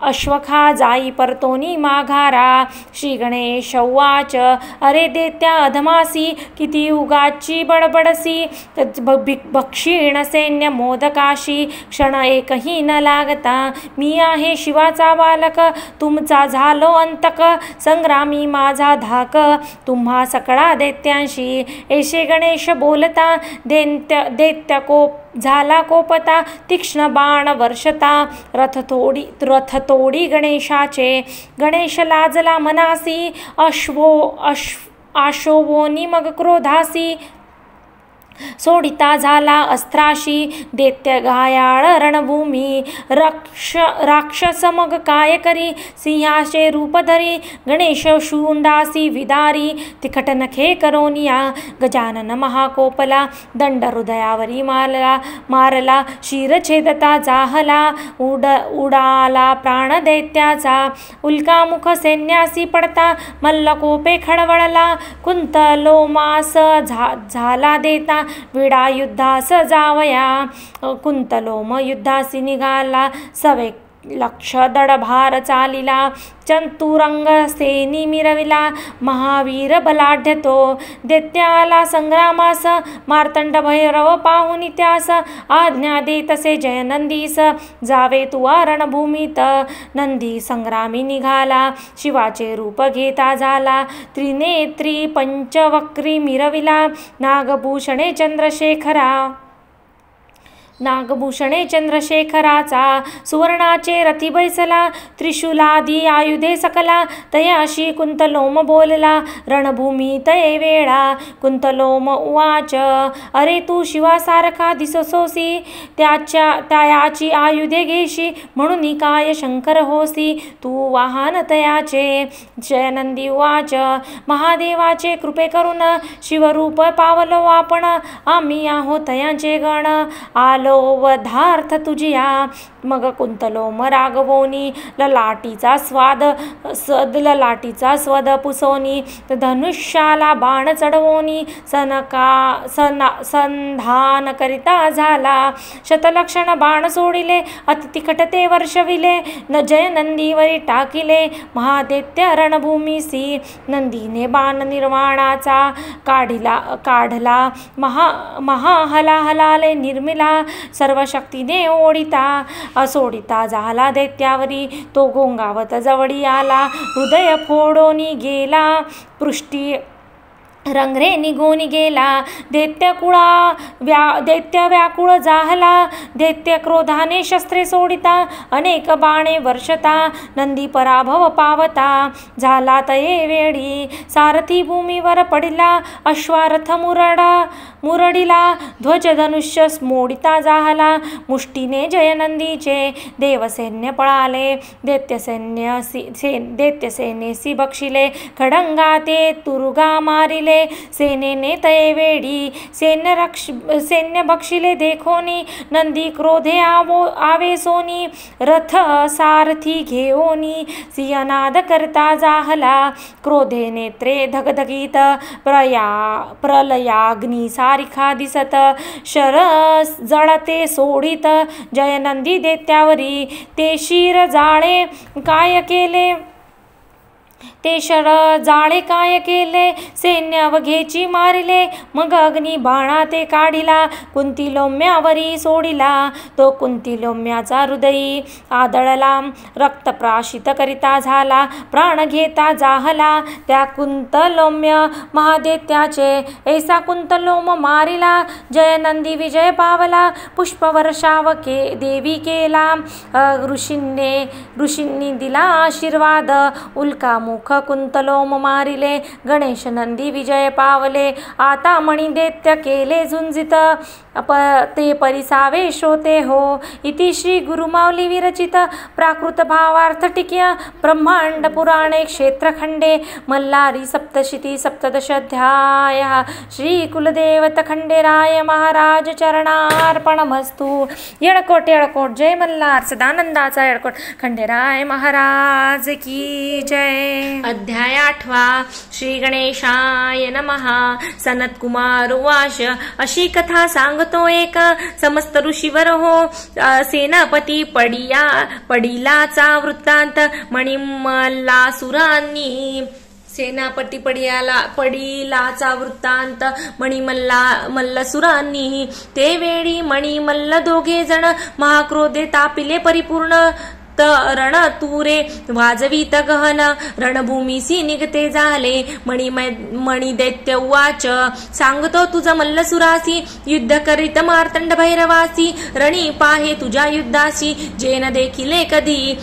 अश्वखा जाई परतोनी माघारा. श्री गणेश उवाच अरे दैत्या अधमासी किती उगाची बडबडसी. भक्षीण सैन्य मोदकाशी क्षण एकही न लागता. मी आहे शिवाचा बालक तुमचा झालो अंतक. संग्रामी माझा धाक तुम्हा सकळा दैत्यांशी. ऐशे गणेश बोलता दैत्य कोप झाला कोपता. तीक्ष्ण बाण वर्षता रथ तोडी गणेशाचे. गणेश लाजला मनासी आशोवोनी मग क्रोधासी. सोडिता झाला अस्त्राशी दैत्य घायाळ रणभूमी. राक्षस मग काय करी सिंहाचे रूप धरी. गणेश शूंडासी विदारी तिखट नखे करोनिया. गजानन महाकोपला दंड हृदयावरी मारला. शिरछेदता जाहला उडाला प्राण दैत्याचा. उल्कामुख सैन्यासी पडता मल्लकोपे खळवळला. कुंतलोमास झाला देता विडा युद्धास जावया. कुंतलोम युद्धासी निघाला सवे लक्ष दडभार चालिला. चतुरंग सेनी मिरविला महावीर बलाढ्य तो. दैत्याला संग्रामास मार्तंड भैरव पाहुनी त्यास. आज्ञा देतसे जय नंदीस जावे तुवा रणभूमीत. नंदी संग्रामी निघाला शिवाचे रूप घेता झाला. त्रिनेत्री पंचवक्री मिरविला नागभूषणे चंद्रशेखराचा. सुवर्णाचे रथी बैसला त्रिशूलादी आयुधे सकला. तयाशी कुंतलोम बोलला रणभूमी तये वेळा. कुंतलोम उवाच अरे तू शिवासारखा दिससोसी. त्यायाची आयुधे घेशी म्हणून काय शंकर होसी. तू वाहन तयाचे. जयनंदी उवाच महादेवाचे कृपे करून शिवरूप पावलो आपण. आम्ही आहो तयांचे गण आलो वधार्थ तुझिया. मग कुंतलोम रागवोनी ललाटीचा स्वद पुसोनी. धनुष्याला बाण चढवोनी संधान करिता झाला. शतलक्षण बाण सोडिले अति तिखट ते वर्षविले. जय नंदीवरी टाकिले महादैत्य रणभूमीसी. नंदीने बाण निर्वाणाचा काढला महाहलाहलाले निर्मिला. सर्व शक्तीने सोडिता झाला दैत्यावरी. तो गोंगावत जवळी आला हृदय फोडोनी गेला. पृष्ठी रंगरे निघून गेला. दैत्य व्याकुळ जाहला. दैत्य क्रोधाने शस्त्रे सोडिता अनेक बाणे वर्षता. नंदी पराभव पावता झाला तये वेळी. सारथी भूमीवर पडला अश्वारथ मुरडिला. ध्वज धनुष्य मोडिता जाहला मुष्टीने जयनंदीचे. देवसैन्य पळाले दैत्यसेनेसी बक्षिले. खडंगा ते तुरुगा मारिले. सेनेने तये वेडी सैन्य बक्षिले देखोनी. नंदी क्रोधे आवेसोनी. रथ सारथी घेओनी सिंहनाद करता जाहला. क्रोधे नेत्रे धगधगीत प्रलयाग्नी सारिखा दिसत. शर जळते सोडित जयनंदी दैत्यावरी. ते शिर जाळे काय केले सैन्य अवघेची मारिले. मग अग्नी बाणा ते काढिला कुंतिलोम्यावरी सोडिला. तो कुंतिलोम्याचा हृदयी आदळला रक्तप्राशित करिता झाला. प्राण घेता जाहला त्या कुंतलोम्य महादैत्याचे. ऐसा कुंतलोम मारिला जयनंदी विजय पावला. पुष्पवर्षाव देवी केला ऋषींनी दिला आशीर्वाद. उल्कामुख कुंतलोम मारिले गणेश नंदी विजय पावले. आता मणी दैत्य केले झुंजित ते परिसावे श्रोते हो. इति श्री गुरुमाऊली विरचित प्राकृत भावार्थ टिक्या ब्रह्मांड पुराणे क्षेत्रखंडे मल्लारी सप्तशिती सप्तदशाध्याय. श्री कुलदेवत खंडेराय महाराज चरणार्पणमस्तु. येळकोट येळकोट जय मल्हार. सदानंदाचा येळकोट खंडेराय महाराज की जय. अध्याय 8 श्री गणेशाय नमः. सनत कुमार उवाच. अशी कथा सांगतो एक समस्त ऋषीवर हो. सेनापती पडिलाचा वृत्तांत मणिमल्लासुरांनी. सेनापती पडिलाचा वृत्तांत मल्लसुरांनी. ते वेळी मणिमल्ल दोघे जण महाक्रोधे तापिले परिपूर्ण. रण तुरे वाजवीत गहन रणभूमीसी निघते झाले. मणिदैत्य उवाच. सांगतो तुझ मल्लसुरासी युद्ध करीत मार्तंड भैरवासी. रणी पाहे तुझ्या युद्धासी जेन देखिले कधी.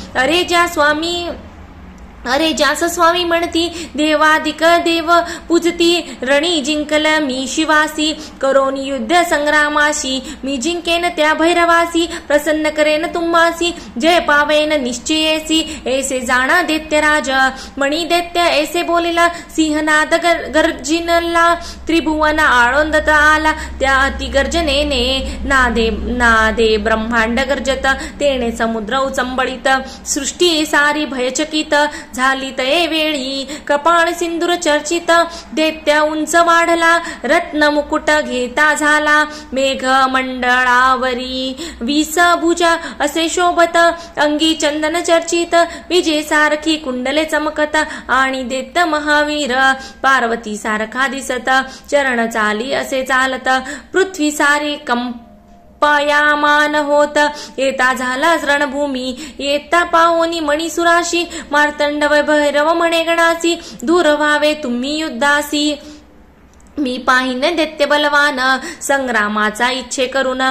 अरे ज्यास स्वामी म्हणती देवाधिक देव पूजती. रणी जिंकल मी शिवासी करोनी युद्ध संग्रामाशी. मी जिंकेन त्या भैरवासी प्रसन्न करेन तुम्हासी. जय पावेन निश्चयेसी ऐसे जाणा दैत्यराज. मणिदैत्य ऐसे बोलिला सिंहनाद गर्जिनला. त्रिभुवन आळोंदत आला त्या अतिगर्जनेने. नादे ब्रह्मांड गर्जत तेने समुद्र उचंबळीत. सृष्टी सारी भयचकित झाली तये वेळी. कपाळ सिंदूर चर्चित दैत्य उंच वाढला. रत्न मुकुट घेता झाला मेघ मंडळावरी. 20 भुज असे शोभत अंगी चंदन चर्चित. विजय सारखी कुंडले चमकत आणि दैत्य महावीर पार्वती सारखा दिसत. चरण चाली असे चालत पृथ्वी सारी पयामान होत. येता झाला रणभूमी येता पाहोनी मणिसुराशी. मार्तंड भैरव म्हणे गणासी दूर व्हावे तुम्ही युद्धासी. मी पाहिन दैत्य बलवान संग्रामाचा इच्छे करून.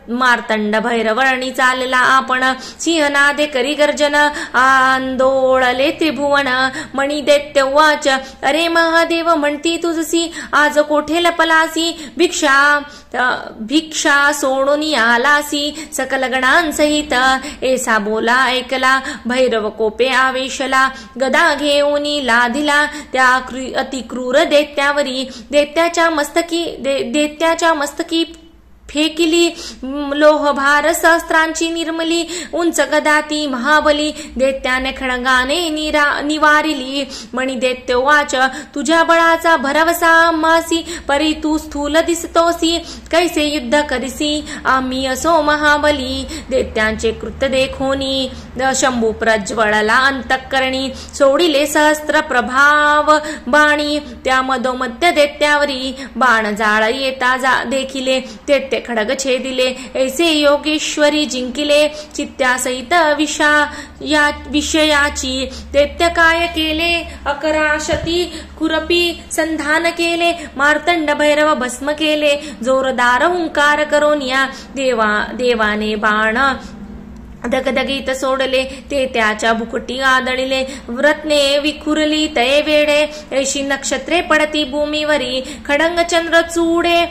मार्तंड भैरवणी चालला आपण. सिंहनादे करी गर्जन आंदोळले त्रिभुवन. मणी दैत्य उवाच. अरे महादेव म्हणती तुझसी आज कोठे लपलासी. भिक्षा सोडून आलासी सकल गणांसहित. ऐसा बोला ऐकला भैरव कोपे आवेशला. गदा घेऊन लाधिला त्या अतिक्रूर दैत्यावरी. दैत्याच्या मस्तकी फेकिली लोहभार सहस्त्रांची निर्मली. उंच गदा ती महाबली दैत्याने खड्गाने निवारिली. मणिदैत्य वाच. तुझ्या बळाचा भरवसा आम्हासी परी तू स्थूल दिसतोसी. कैसे युद्ध करिसी आम्ही असो महाबली. दैत्यांचे कृत्य देखोनी शंभू प्रज्वळला अंतःकरणी. सोडिले सहस्त्र प्रभाव बाणी त्या मधोमध्य दैत्यावरी. बाण जाळ येता देखिले दैत्य खडग छेदिले. ऐसे योगेश्वरी जिंकिले चित्त्यासहित विषयाची. दैत्य काय केले अकराशती खुरपी संधान केले. मार्तंड भैरव भस्म केले जोरदार हुंकार करोनिया. देवाने बाण दगदगीत सोडले ते त्याच्या भुकटी आदळले. रत्ने विखुरली तये वेडे ऐशी नक्षत्रे पडती भूमीवरी. खडंग चंद्र चुडे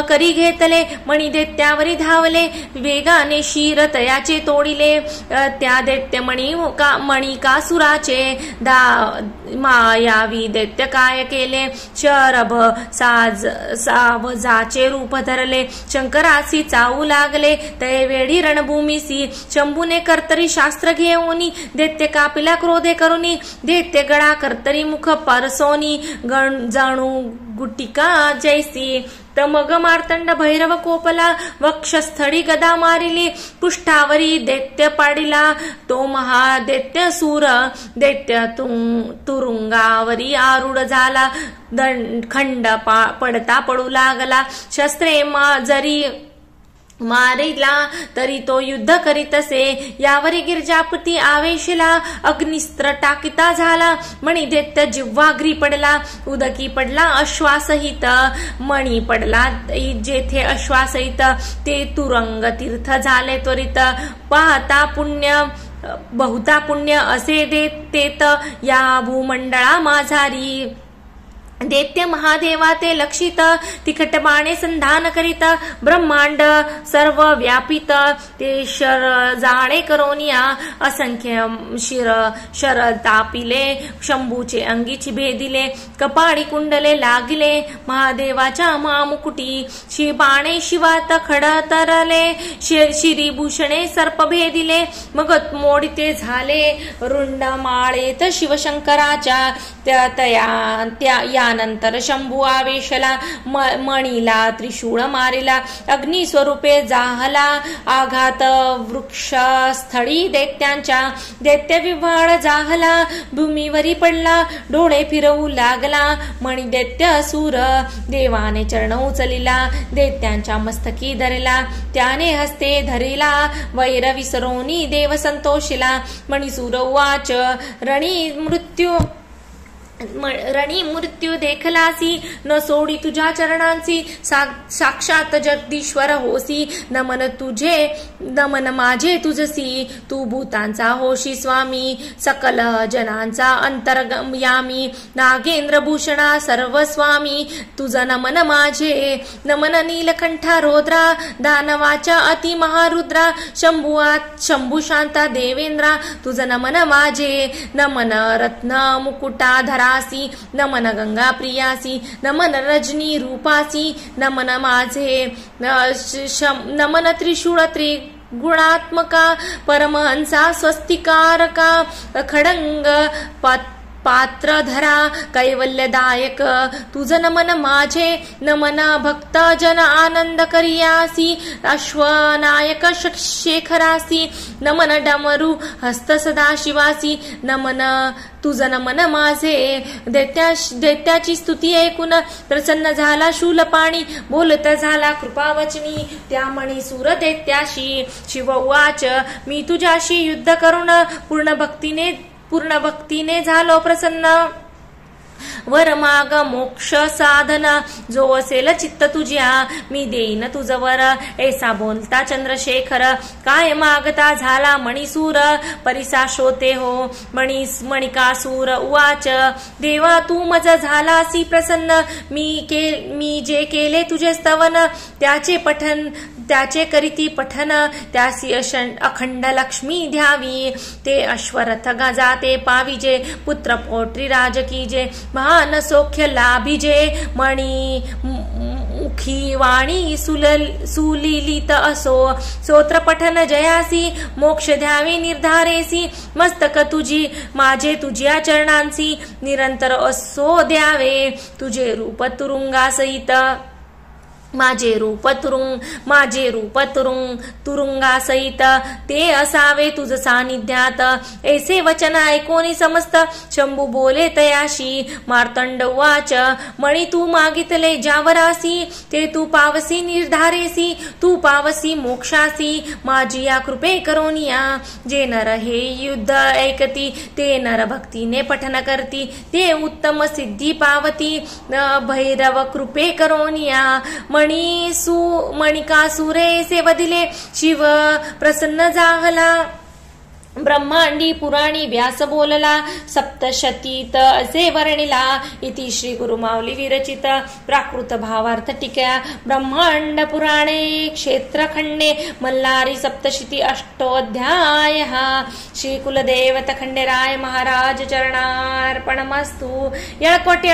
करी घेतले मणिदैत्यावरी धावले. वेगाने शिर तयाचे तोडिले त्या दैत्य मणिकासुराचे. मायावी दैत्य काय केले शरभ सावजाचे रूप धरले. शंकरासी चावू लागले तये वेळी रणभूमीसी. शंभूने कर्तरी शास्त्र घेऊनी दैत्य कापिला क्रोधे करुनी. दैत्य गळा कर्तरी मुख परसोनी जणू गुटिका जैसी. मग मार्तंड भैरव कोपला वक्षस्थळी गदा मारिली. पुष्ठावरी दैत्य पाडिला तो महादैत्य सूर. दैत्य तुरुंगावरी आरूढ झाला. खंड पडता पडू लागला. शस्त्रे जरी मारिला तरी तो युद्ध करीतसे. यावरी गिरजापती आवेशला अग्निस्त्र टाकिता झाला. मणिदैत्य जिव्हाग्री पडला उदकी पडला अश्वासहित. मणी पडला जेथे अश्वासहित ते तुरंग तीर्थ झाले त्वरित. पाहता बहुता पुण्य असे देतेत या भूमंडळा माझारी. दैत्य महादेवा ते लक्षित तिखट बाणे संधान करीत ब्रह्मांड सर्व व्यापित ते शर जाळे करोनिया असंख्य शर तापिले शंभूचे अंगीची भेदिले कपाळी कुंडले लागिले महादेवाच्या महामुकुटी बाणे शिवात खडतरले शिरीभूषणे सर्प भेदिले मग मोडिते झाले रुंड माळेत शिवशंकराच्या यानंतर शंभू आवेशला मणीला त्रिशूळ मारिला अग्नि स्वरूपे जाहला आघात वृक्ष स्थळी दैत्यांच्या दैत्य विव्हाळ जाहला भूमीवरी पडला डोळे फिरवू लागला मणी दैत्य असुर देवाने चरण उचलिला दैत्यांच्या मस्तकी धरला त्याने हस्ते धरिला वैर विसरोनी देव संतोषिला मणिसूर उवाच रणी मृत्यू देखलासी न सोडी तुझ्या चरणांची साक्षात जगदीश्वर होसी नमन माझे तुझसी तू भूतांचा होशी स्वामी सकल जनांचा अंतर्यामी नागेंद्र भूषणा सर्व स्वामी तुझं नमन माझे नमन नीलकंठा रोद्रा दानवाच्या अति महारुद्रा शंभू शांता देवेंद्रा तुझं नमन माझे नमन रत्न मुकुटाधरा नमन गंगा प्रियासी नमन रजनी रूपासी नमन माझे नमन त्रिशूळ त्रिगुणात्मका परमहंसा स्वस्तिकारका खडंग पात्रधरा कैवल्यदायक तुझं नमन माझे नमन भक्त जन आनंद करियासी अश्वनायक शेखरासी नमन डमरू हस्त सदाशिवासी नमन तुझं नमन माझे दैत्याची स्तुती ऐकून प्रसन्न झाला शूलपाणी बोलत झाला कृपावचनी त्या मणिसूर दैत्याशी शिव उवाच मी तुझ्याशी युद्ध करून पूर्ण भक्तीने झालो प्रसन्न वर माग मोक्ष साधन जो असेल चित्त तुझ्या मी देईन तुझं वर ऐसा बोलता चंद्रशेखर काय मागता झाला मणिसूर परिसा श्रोते हो मणिकासूर उवाच देवा तू मज झालासी प्रसन्न मी जे केले तुझे स्तवन त्याचे करीती पठन त्यासी अखंड लक्ष्मी द्यावी ते अश्वरथ जाते पाविजे पुत्र पौत्री राजकीजे महान सौख्य लाभिजे मणी मुखी वाणी सुलिलित असो स्तोत्र पठन जयासी मोक्ष द्यावे निर्धारेसी मस्तक तुझी माझे तुझ्या चरणांसी निरंतर असो द्यावे तुझे रूप तुरुंगासहित माझे रूप तुरुंगासहित ते असावे तुझ सानिध्यात ऐसे वचन ऐकोनी समस्त शंभू बोले तयाशी मार्तंड उवाच मणी तू मागितले ज्यावरासी ते तू पावसी निर्धारेसी तू पावसी मोक्षासी माझी या कृपे करोनिया जे नर हे युद्ध ऐकती ते नर भक्तीने पठन करती ते उत्तम सिद्धी पावती भैरव कृपे करोनिया मणिकासुरे सेवदिले शिव प्रसन्न जाहला ब्रह्मांडी पुराणी व्यास बोलला सप्तशतीत असे वर्णिला इति श्री गुरुमाऊली विरचित प्राकृत भावार्थ टीका ब्रह्मांड पुराणे क्षेत्रखंडे मल्लारी सप्तशती अष्टोध्याय श्री कुलदेवत खंडेराय महाराज चरणार्पणमस्तु येळकोट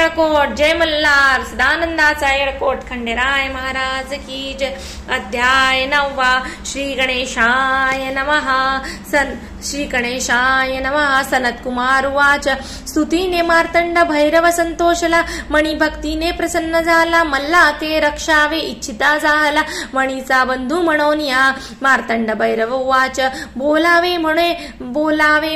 जय मल्हार सदानंदाचा येळकोट खंडेराय महाराज की जय अध्याय 9 श्री गणेशाय नमः श्री गणेशाय नमः सनत कुमार उवाच स्तुतीने मार्तंड भैरव संतोषला मणी भक्तीने प्रसन्न झाला मल्ला ते रक्षावे इच्छिता झाला मणीचा बंधू म्हणोनिया मार्तंड भैरव उवाच बोलावे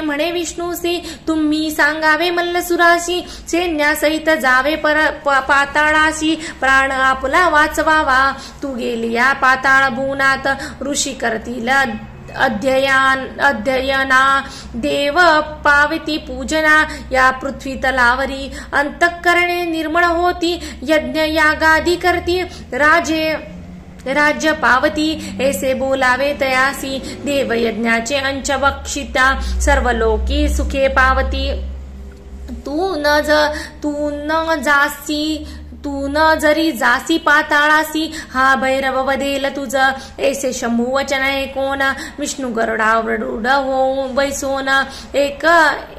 म्हणे विष्णूसी तुम्ही सांगावे मल्लसुराशी सैन्यासहित जावे पाताळाशी प्राण आपला वाचवावा तू गेली या पाताळ भुवनात ऋषी करतील अध्ययना देव पावती पूजना या पृथ्वी तलावरी अंतःकरणे निर्मळ होती यज्ञ यागादी करती राज्य पावती ऐसे बोलावे तयासी देवयज्ञाचे अंच बक्षिता सर्व लोकी सुखे पावती तू न जरी जासी पाताळासी, हा भैरव वदेल तुझ. ऐसे शंभू वचन ऐकून विष्णू गरुडावरूढ होऊन बैसोन, एक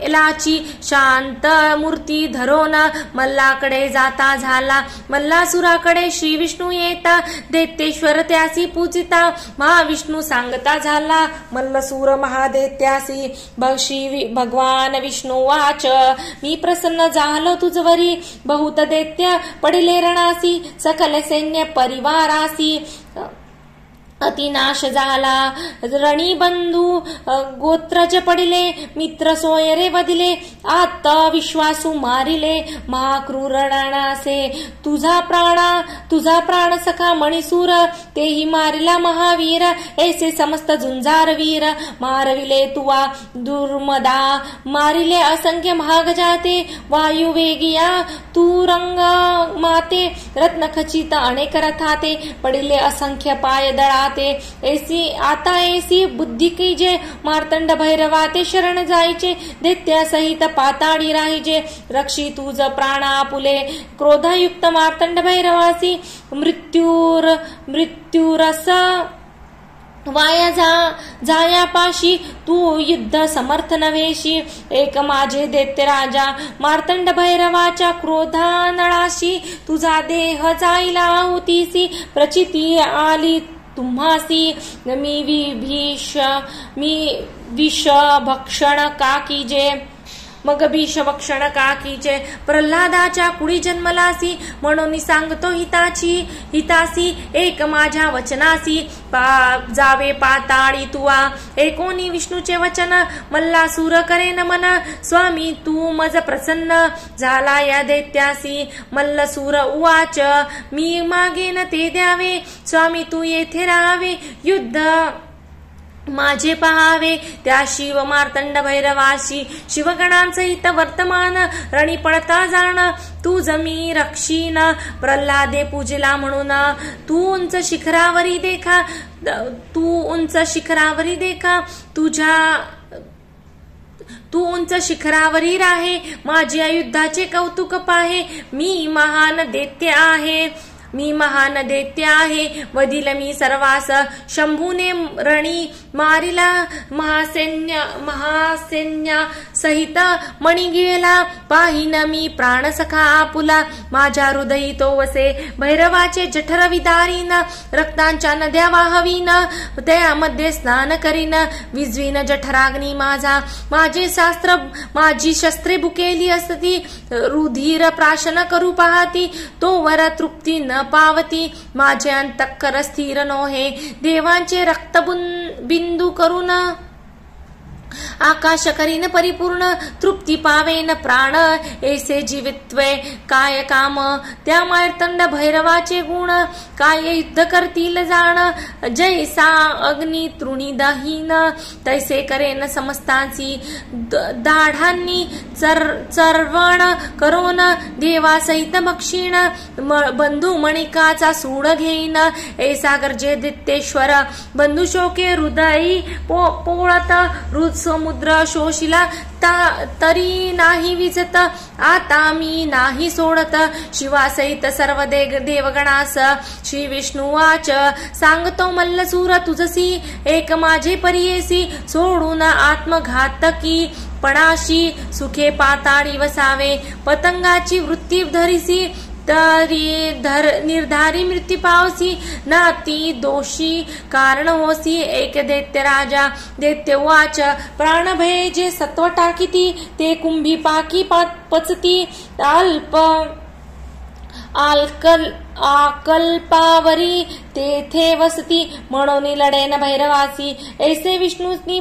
एलाची शांत मूर्ती धरोन मल्लाकडे जाता झाला. मल्लासुराकडे श्री विष्णू येता, दैत्येश्वर त्यासी पूजिता. महाविष्णू सांगता झाला मल्लसूर महादैत्यासी. श्री भगवान विष्णू वाच, मी प्रसन्न झालो तुझवरी. बहुत दैत्य पडिले रणासी, सकल सैन्य परिवारासी. अतिनाश झाला रणी बंधू गोत्रज पडिले. मित्र सोयरे वदिले, आत विश्वासू मारिले. महाक्रूर रणासे तुझा प्राण सखा मणिसूर. तेही मारिला महावीर, ऐसे समस्त झुंजार वीर. मारविले तुवा दुर्मदा, मारिले असंख्य महाग जाते. वायू वेगिया तू रंग माते, रत्न खचित अनेक रथाते. पडिले असंख्य पाय दळा. ऐसी बुद्धी कीजे, मार्तंड भैरवाते शरण जायचे. दैत्या सहित पाताळी राहिजे, रक्षी तुझ प्राणापुले. क्रोधयुक्त मार्तंड भैरवासी, मृत्यूरस वाया जायापाशी. तू युद्ध समर्थ नव्हेशी. एक माझे दैत्य राजा मार्तंड भैरवाच्या क्रोधानळाशी. तुझा देह जाईला आहुतीसी, प्रचिती आली तुम्हासी. मी विष भक्षण का कीजे, मग भीषभक्षण का कीचे. प्रल्हादाच्या कुडी जन्मलासी, म्हणून सांगतो हितासी. एक माझ्या वचनासी, जावे पाताळी तुवा. एकोणी विष्णूचे वचन, मल्लासूर करे नमन. स्वामी तू मज प्रसन्न झाला या दैत्यासी. मल्लसूर उवाच, मी मागेन ते द्यावे. स्वामी तू येथे राहावे, युद्ध माझे पहावे. त्या शिव मार्तंड भैरवाशी, शिवगणांचं हित वर्तमान. रणी पडता जाण तू जमी रक्षीन. प्रल्हादे पूजला म्हणून तू उंच शिखरावरी देखा. तू उंच शिखरावरी राहे, माझ्या युद्धाचे कौतुक पाहे. मी महान दैत्य आहे, वदिल मी सर्वास. शंभूने रणी मारिला महासैन्य सहित मणी गेला. पाहिन मी प्राण सखा आपुला, माझ्या हृदयी तो वसे. भैरवाचे जठर विदारीन, रक्तांच्या नद्या वाहवीन. त्यामध्ये स्नान करीन, विजवीन जठराग्नी माझा. माझी शस्त्रे बुकेली असती, रुधिर प्राशन करू पाहती. तोवर तृप्ती न पावती, माझे अंतःकर स्थिर नोहे. देवांचे रक्त बिंदू करून आकाश करीन परिपूर्ण. तृप्ती पावेन प्राण, ऐसे जीवित्वे काय काम. त्या मार्तंड भैरवाचे गुण, काय युद्ध करतील जाण. जैसा अग्नी तृणी दहीन, तैसे करेन समस्तांची. दाढांनी चरवण करोन, देवा सहित भक्षीण. बंधू मणिकाचा सूड घेईन, ऐसा गर्जे दैत्येश्वर. बंधू शोके हृदयी पोळत, समुद्र शोषिला तरी नाही विजत. आता मी नाही सोडत, शिवासहित सर्व देवगणास. श्री विष्णू वाच, सांगतो मल्लसूर तुझसी. एक माझे परियेसी, सोडून आत्मघातकी पणाशी. सुखे पाताळी वसावे, पतंगाची वृत्ती धरिसी. तरी निर्धारी मृत्यू पावसी, नाती दोषी कारण होसी. एक दैत्य राजा दैत्य वाच, प्राण भये जे सत्व टाकीती. ते कुंभी पाकी पचती. आकल्पावरी तेथे वसती. म्हणून लढेन भैरवासी. ऐसे विष्णूनी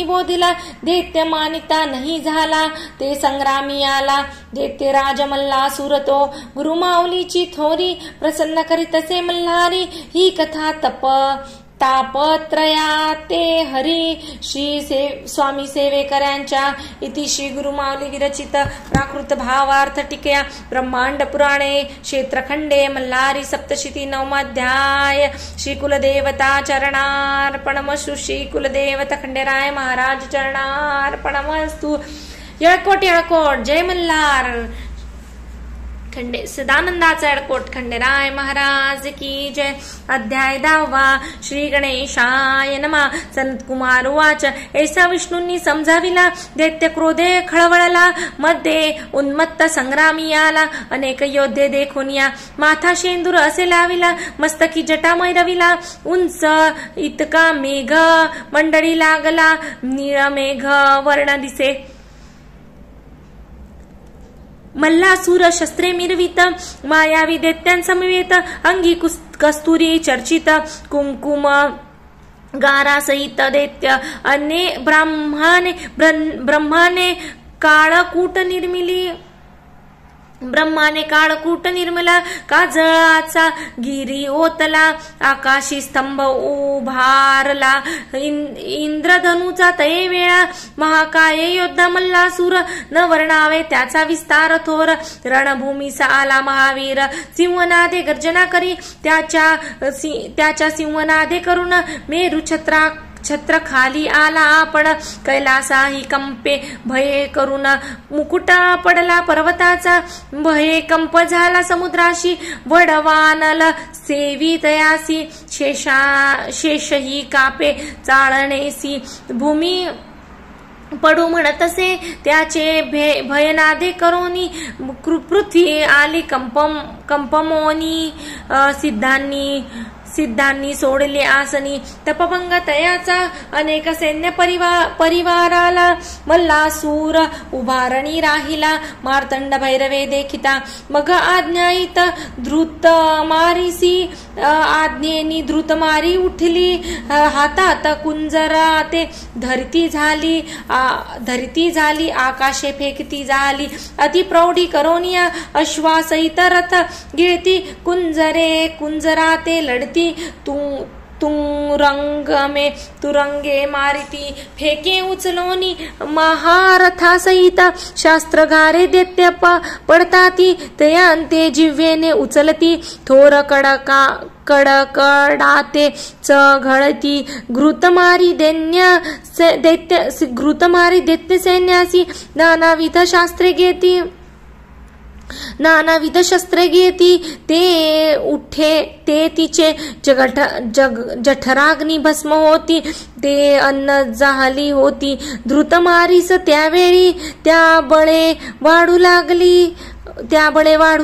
बोधिला. दैत्य मानिता नाही झाला, ते संग्रामी आला. दैत्य राज मल्लासूर तो, गुरुमाऊलीची थोरी. प्रसन्न करीत असे मल्हारी. ही कथा तापत्रया ते हरी. स्वामी सेवेकरांच्या इति श्री गुरुमाऊली विरचित प्राकृत भावार्थ टीकया ब्रह्मांड पुराणे क्षेत्रखंडे मल्हारी सप्तशती नवमाध्याय. श्री कुलदेवता चरणार्पणमस्तु. श्री कुलदेवता खंडेराय महाराज चरणार्पणमस्तु. येळकोट येळकोट. जय मल्हार. सदानंदाचा येळकोट खंडेराय महाराज की जय. अध्याय 10. श्री गणेशाय नमः. सनत्कुमार उवाच. ऐसा विष्णूंनी समजाविला. दैत्य क्रोधे खळवळला. मध्ये उन्मत्त संग्रामी आला. अनेक योद्धे देखून या. माथा शेंदूर असे लाविला. मस्तकी जटामय रविला. उंच इतका मेघ मंडळी लागला. निळ मेघ वर्ण दिसे. मल्लासूर शस्त्रे मिरवित. मायावी दैत्यांसमवेत. अंगी कस्तुरी चर्चित. कुंकुम गारासहित दैत्य. ब्रह्माने काळकूट निर्मिला. काजळाचा गिरी ओतला. आकाशी स्तंभ उभारला. इंद्रधनुचा तये वेळा. महाकाय योद्धा मल्लासूर. न वर्णावे त्याचा विस्तार थोर. रणभूमीसा आला महावीर. सिंहनादे गर्जना करी. त्याच्या सिंहनादे करून मेरू छत्र खाली आला आपण. कैलासाही कंपे भये करून. मुकुट पडला पर्वताचा. भये कंप झाला समुद्राशी. वडवानल सेवी तयासी. शेषही कापे चाळणेसी. भूमी पडू म्हणतसे त्याचे भयनादे करोनी. पृथ्वी आली कंपमोनी. सिद्धांनी सोडले आसनी. तपभंग तयाचा. अनेक सैन्य परिवाराला. मल्लासूर उभारणी राहिला. मार्तंड भैरवे देखिता. मग आज्ञायित द्रुत मारीसी. आज्ञेनी द्रुत मारी उठली. हातात कुंजरा ते धरती झाली. आकाशे फेकती झाली. अति प्रौढी करोनिया. अश्वासहित रथ गिळती. कुंजरा ते लढती. तुरंगे मारिती. फेके उचलोनी. महारथासहित शास्त्रगारे दैत्य पडताती. तयांते जिव्हेने उचलती. थोर कडकडाते चघळती. घृतमारी दैत्य सैन्यासी. नानाविध शस्त्रे घेती. ते तिचे जठराग्नी भस्म होती. ते अन्न जाहली होती. द्रुतमारीस त्यावेळी त्याबळे वाढू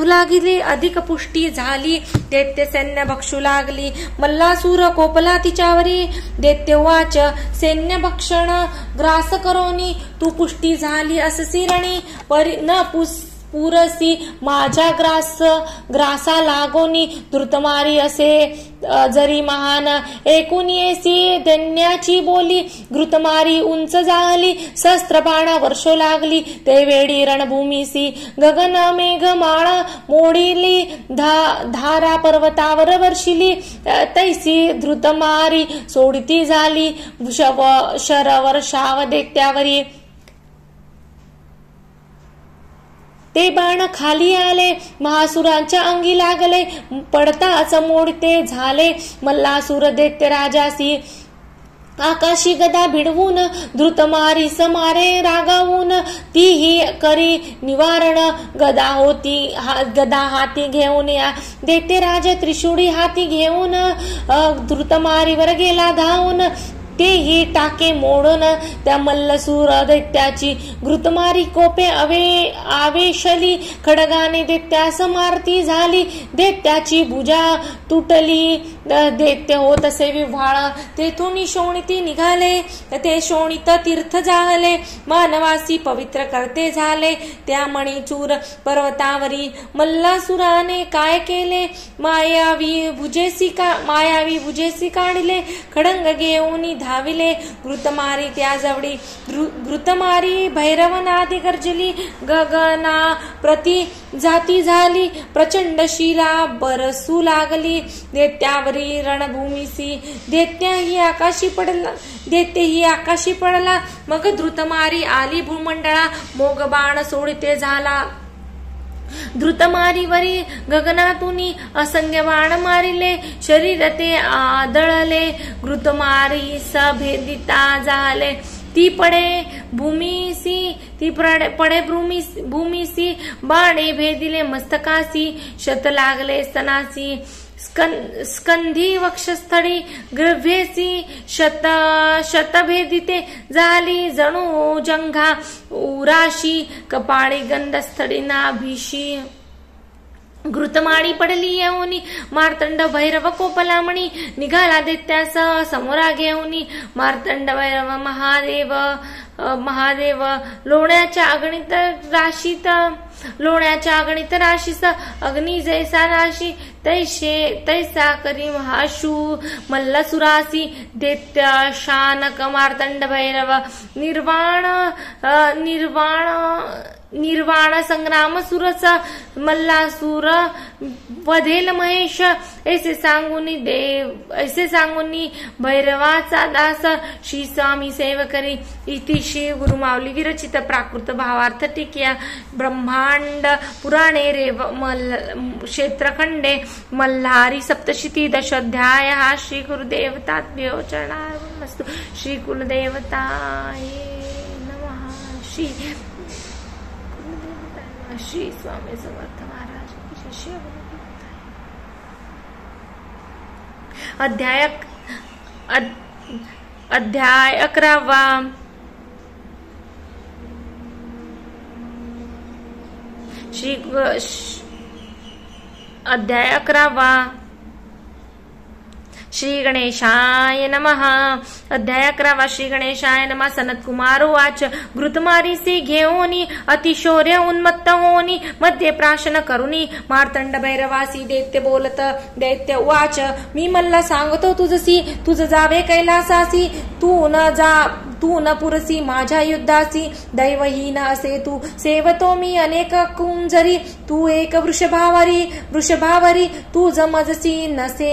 लागली. अधिक पुष्टी झाली. दैत्य सैन्य भक्षू लागली. मल्लासूर कोपला तिच्यावरी. दैत्यवाच. सैन्य भक्षण ग्रास करोनी. तू पुष्टी झाली अससी रणी. न पुरसी माझ्या ग्रासा लागोनी. द्रुतमारी असे जरी महान. ऐकून येसी दैन्याची बोली. घृतमारी उंच जाहली. सहस्त्रबाण वर्षो लागली. ते वेळी रणभूमीसी गगन मेघ माळ मोडिली. धारा पर्वतावर वर्षिली. तैसी द्रुतमारी सोडती झाली. शरवर्षाव दैत्यावरी. ते बाण खाली आले. महासुरांच्या अंगी लागले. पडताच मोडते झाले. मल्लासूर दैत्य राजासी. आकाशी गदा भिडवून. द्रुतमारी समारे रागावून. तीही करी निवारण. गदा हाती घेऊन या. दैत्य राजा त्रिशूळी हाती घेऊन. द्रुतमारीवर गेला धावून. तेही टाके मोडून. त्या मल्लसूर दैत्याची घृतमारी कोपे आवेशली. खडगाने दैत्यास मारती झाली. दैत्याची भुजा तुटली. दैत्य होत असे विव्हाळ. तेथून शोणिती निघाले. ते शोणित तीर्थ जाहले. मानवासी पवित्र करते झाले. त्या मणिचूर पर्वतावरी. मल्लासुराने काय केले. मायावी भुजेसी काढले. खडंग घेऊन धाविले घृतमारी त्याजवळी घृतमारी भैरवनादी गर्जली गगना प्रति जाती झाली प्रचंड शिला बरसू लागली दैत्यावरी रणभूमीसी दैत्य ही आकाशी पडला मग धृतमारी आली भूमंडळा मोग बाण सोडिते झाला धृतमारीवरी गगनातूनी असंख्य बाण मारिले शरीर ते आदळले घृतमारी सभेदिता झाले ती पडे भूमीसी बाणे भेदिले मस्तकासी शत लागले स्तनासी स्कंधी वक्षस्थळी ग्रव्येसी शतभेदिते झाली जणू जंघा उराशी कपाळी गंधस्थळी नाभिशी घृतमाळी पडली येऊनी मार्तंड भैरव कोपलामणी निघाला दैत्यास समोरा घेऊनी मार्तंड भैरव महादेव लोण्याच्या अगणित राशीस अग्नी जैसा राशी तैसा करी महाशू मल्लसुरासी दैत्य शानक मार्तंड भैरव निर्वाण संग्राम सुरस मल्लासुर वधेल महेश ऐसे सांगुनी भैरवाचा दास श्री स्वामी सेवकरी इति श्री गुरुमाऊली विरचित प्राकृत भावार्थ टीक्या ब्रह्मांड पुराणे रेव क्षेत्रखंडे मल्हारी सप्तशती दशोध्याय श्री गुरुदेवताभ्यो चरणार्पणमस्तु श्री कुलदेवताय नमः श्री स्वामी समर्थ महाराज की जय। अध्याय 11 अध्याय 11 श्री गणेशाय नमः। अध्याय 11 श्री गणेशाय नमः। सनत कुमार उवाच घृतमारीसी घेऊनी अतिशौर्य उन्मत्त होनी मध्ये प्राशन करुनी मार्तंड भैरवासी दैत्य बोलत दैत्य उवाच मी मल्ला सांगतो तुझसी तुझ जावे कैलासासी तू न पुरसी माझ्या युद्धासी दैवहीन असे तू सेवतो मी अनेक कुंजरी तू एक वृषभावरी तू जमजसी नसे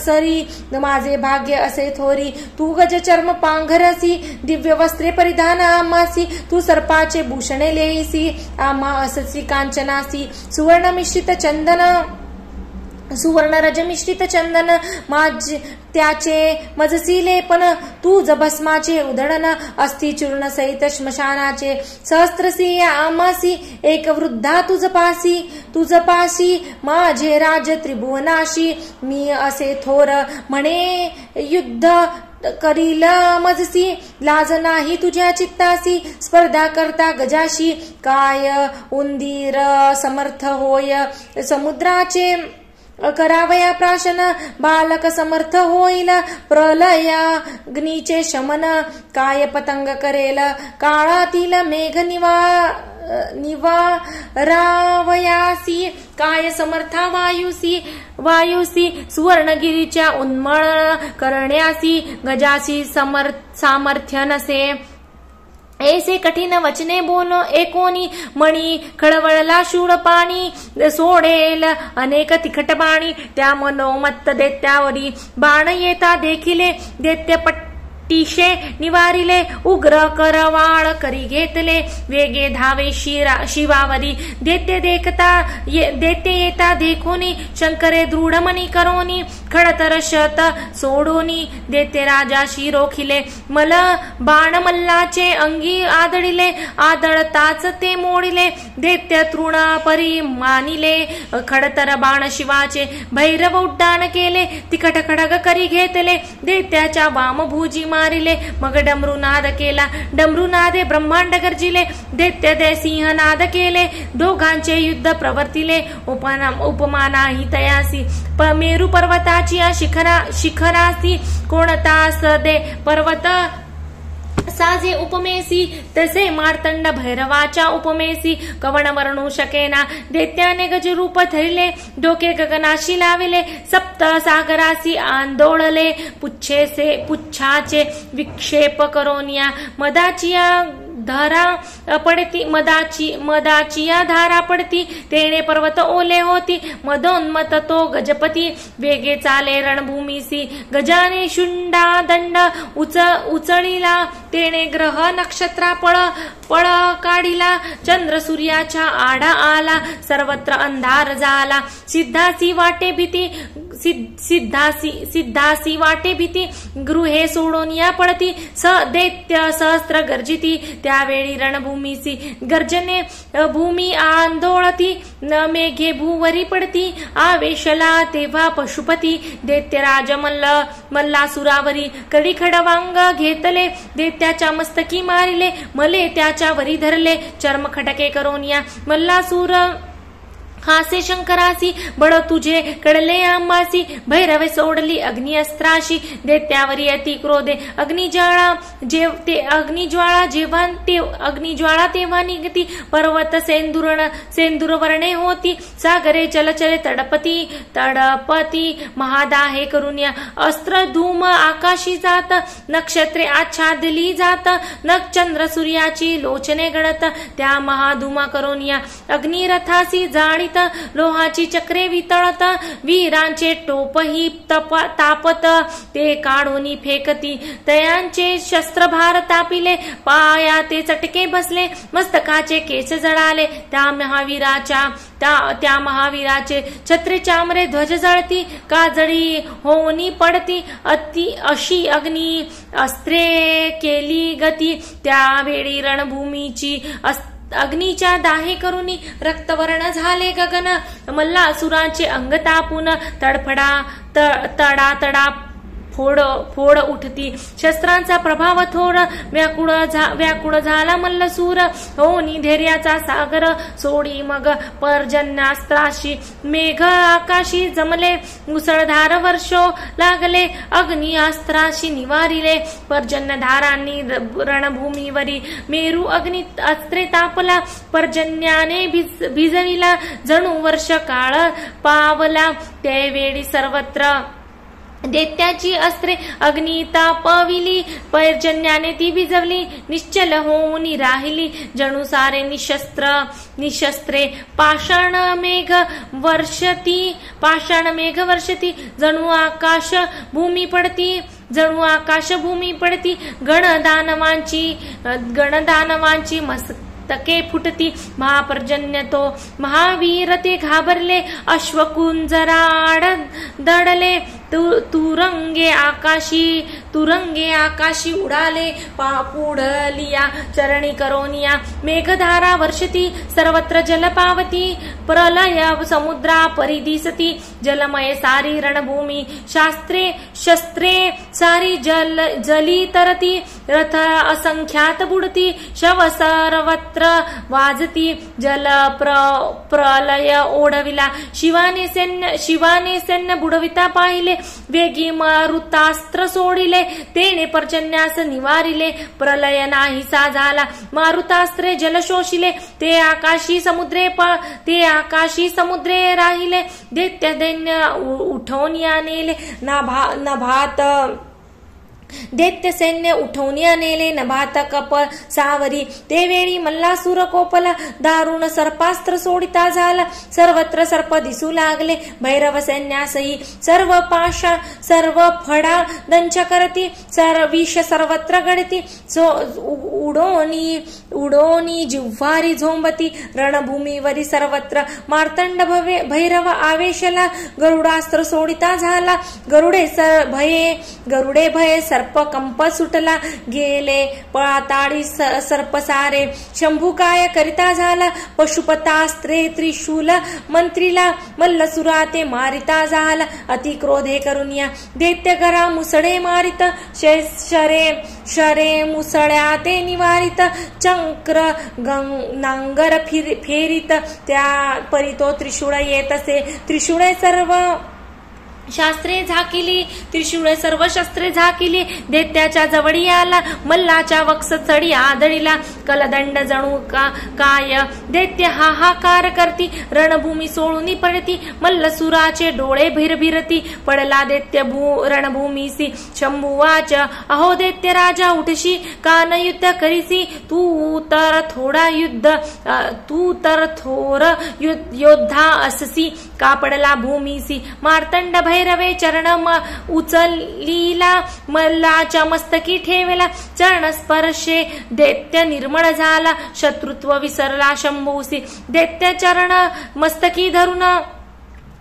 सरी माझे भाग्य असे थोरी तू गज चर्म पांघरसी दिव्य वस्त्रे परिधान आमासी तू सर्पाचे भूषणे लेईसी आम्हा अससी कांचनासी सुवर्ण रज मिश्रित चंदन माझ त्याचे मजसीले पण तू भस्माचे उधळण अस्थि चूर्ण सहित श्मशानाचे सहस्त्रसी आमासी एक वृद्धा तुझ पासी माझे राज त्रिभुवनाशी मी असे थोर म्हणे युद्ध करील मजसी लाज नाही तुझ्या चित्तासी स्पर्धा करता गजाशी काय उंदीर समर्थ होय समुद्राचे करावया प्राशन बालक समर्थ होईल प्रलयाग्नीचे शमन काय पतंग करेल काळातील मेघ निवारावयासी काय समर्था वायुसी सुवर्णगिरीच्या उन्मळ करण्यासी गजासी सामर्थ्य नसे ऐसे कठीण वचने बोल एकोनी मणी खळवळला शूळ पाणी सोडेल अनेक तिखट बाणी त्या मनोमत्त दैत्यावरी बाण येता देखिले दैत्य पट्टीशे निवारिले उग्र करवाळ करी घेतले वेगे धावे शिवावरी दैत्य येता देखोनी शंकरे दृढ मनी करोनी खडतर शत सोडोनी दैत्य राजाशी रोखिले मल बाण मल्लाचे अंगी आदळिले आदळताच ते मोडिले दैत्य तृण परी मानिले खडतर बाण शिवाचे भैरव उड्डाण केले तिखट खडग करी घेतले दैत्याच्या वामभुजी मारिले मग डमरुनाद केला डमरुनादे ब्रह्मांड गर्जिले दैत्य सिंहनाद केले दोघांचे युद्ध प्रवर्तिले उपमा नाही तयासी मेरू पर्वताची शिखरासी कोणता सदे पर्वत साजे उपमेसी तसे मार्तंड भैरवाच्या उपमेसी कवण वर्णू शकेना. दैत्याने गजरूप धरिले डोके गगनाशी लाविले सप्त सागरासी आंदोळले पुच्छाचे विक्षेप करोनिया. मदाचिया धारा पडती मदाचिया धारा पडती तेणे पर्वत ओले होती. मदोन्मत तो गजपती वेगे चाले रणभूमीसी. गजाने शुंडा दंड उचळीला तेणे ग्रह नक्षत्रा पळ काढिला. चंद्र सूर्याच्या आडा आला सर्वत्र अंधार झाला. सिद्धासी वाटे भीती गृहे सोडून या पडती. दैत्य सहस्त्र गर्जिती त्यावेळी रणभूमीसी. गर्जने भूमी आंदोळती मेघे भूवरी पडती. आवेशला तेव्हा पशुपती दैत्यराज मल्लासुरावरी. कडी खडवांग घेतले दैत्याच्या मस्तकी मारिले. मले त्याच्या वरी धरले चर्म खटके करोनिया. मल्लासुर हासे शंकरासी बळ तुझे कडले आंबासी. भैरवे सोडली अग्नि अस्त्राशी दैत्यावरी अति क्रोधे. अग्निज्वाळा तेव्हा निघती. पर्वत सेंदूर वर्णे होती. सागरे चलचले तडपती महादाहे करुनिया. अस्त्र धूम आकाशी जात नक्षत्रे आच्छादली जात. नक्षचंद्र सूर्याची लोचने गळत त्या महाधुमा करोनिया. अग्निरथासी जाळीत लोहाची चक्रे वितळत. वीरांचे टोपही तापत ते काढूनी फेकती. तयांचे शस्त्रभार तापिले पाया ते चटके बसले. मस्तकाचे केस जळाले त्या महावीराचे. छत्रे चामरे ध्वज जळती काजळी होनी पडती. अशी अग्नी अस्त्रे केली गती. त्यावेळी रणभूमीची अग्नीच्या दाहे करुनी रक्तवर्ण झाले गगन. मल्लासुराचे अंग तापून तडा फोड उठती. शस्त्रांचा प्रभाव थोड व्याकुळ झाला मल्लसूर. होनी धैर्याचा सागर सोडी मग पर्जन्यास्त्राशी. मेघ आकाशी जमले मुसळधार वर्षो लागले. अग्नि अस्त्राशी निवारिले पर्जन्यधारांनी रणभूमीवरी. मेरू अग्नी अस्त्रे तापला पर्जन्याने भिजविला. जणू वर्ष काळ पावला त्यावेळी सर्वत्र दैत्याची अस्त्रे अग्नी तापविली. पर्जन्याने ती भिजवली निश्चल होऊन राहिली. जणू सारे निशस्त्रे. पाषाण मेघ वर्षती. जणू आकाश भूमी पडती. गणदानवांची मस्तके फुटती. महापर्जन्य तो महावीर ते घाबरले. अश्वकुंजराड दडले. तुरंगे आकाशी उडाले. पुढलिया चरणी करोनिया. मेघधारा वर्षती सर्वत्र जल पावती. प्रलय समुद्रा परिदिसती. जलमय सारी रणभूमी. शस्त्रे सारी जली तरती. रथ असंख्यात बुडती. शव सर्वत्र वाजती. जल प्रलय ओढविला. शिवाने सैन्य बुडविता पाहिले. वेगी मारुतास्त्र सोडिले तेने पर्जन्यास निवारिले. प्रलय नाहीसा झाला मारुतास्त्रे जल शोषिले. ते आकाशी समुद्रे राहिले. दैत्य उठवून नेले नभात. दैत्य सैन्य उठवून नेले नभात कप सावरी. ते वेळी मल्लासुर कोपला. दारुण सर्पास्त्र सोडिता झाला. सर्वत्र सर्प दिसू लागले. भैरव सैन्यासही सर्व फडा दंश करती. विष सर्वत्र गळती. उडोनी जिव्हारी झोंबती. रणभूमीवरी सर्वत्र मार्तंड भैरव आवेशला. गरुडास्त्र सोडिता झाला. गरुडे भये सर्प कंप सुटला गेले. पळाताळी सर्प सारे. शंभू काय करिता झाला. पशुपतास्त्रे त्रिशूल मंत्रीला. मल्लसुरा ते मारिता झाला. अति क्रोधे करुनिया. दैत्य करा मुसळे मारित. शरे मुसळ्या ते निवारित. चक्र नांगर फेरित. त्या परी तो त्रिशूळ येतसे. त्रिशूळे शास्त्रे झाकिली त्रिशूळे सर्व शस्त्रे झाकिली, दैत्याच्या जवळी आला मल्लाच्या वक्ष चढी आदळीला, कलदंड जणू काय दैत्य हाहाकार करती, रणभूमी सोडून पडती मल्लसुराचे डोळे भिरभिरती, पडला दैत्य रणभूमीसी शंभुवाच, अहो दैत्य राजा उठशी कान युद्ध करीसी, तू तर थोर योद्धा अससी, का पडला भूमीसी मार्तंड भैरवे चरण उचलीला, मल्लाच्या मस्तकी ठेवला चरण स्पर्शे दैत्य निर्मळ झाला, शत्रुत्व विसरला शंभूसी, दैत्य चरण मस्तकी धरून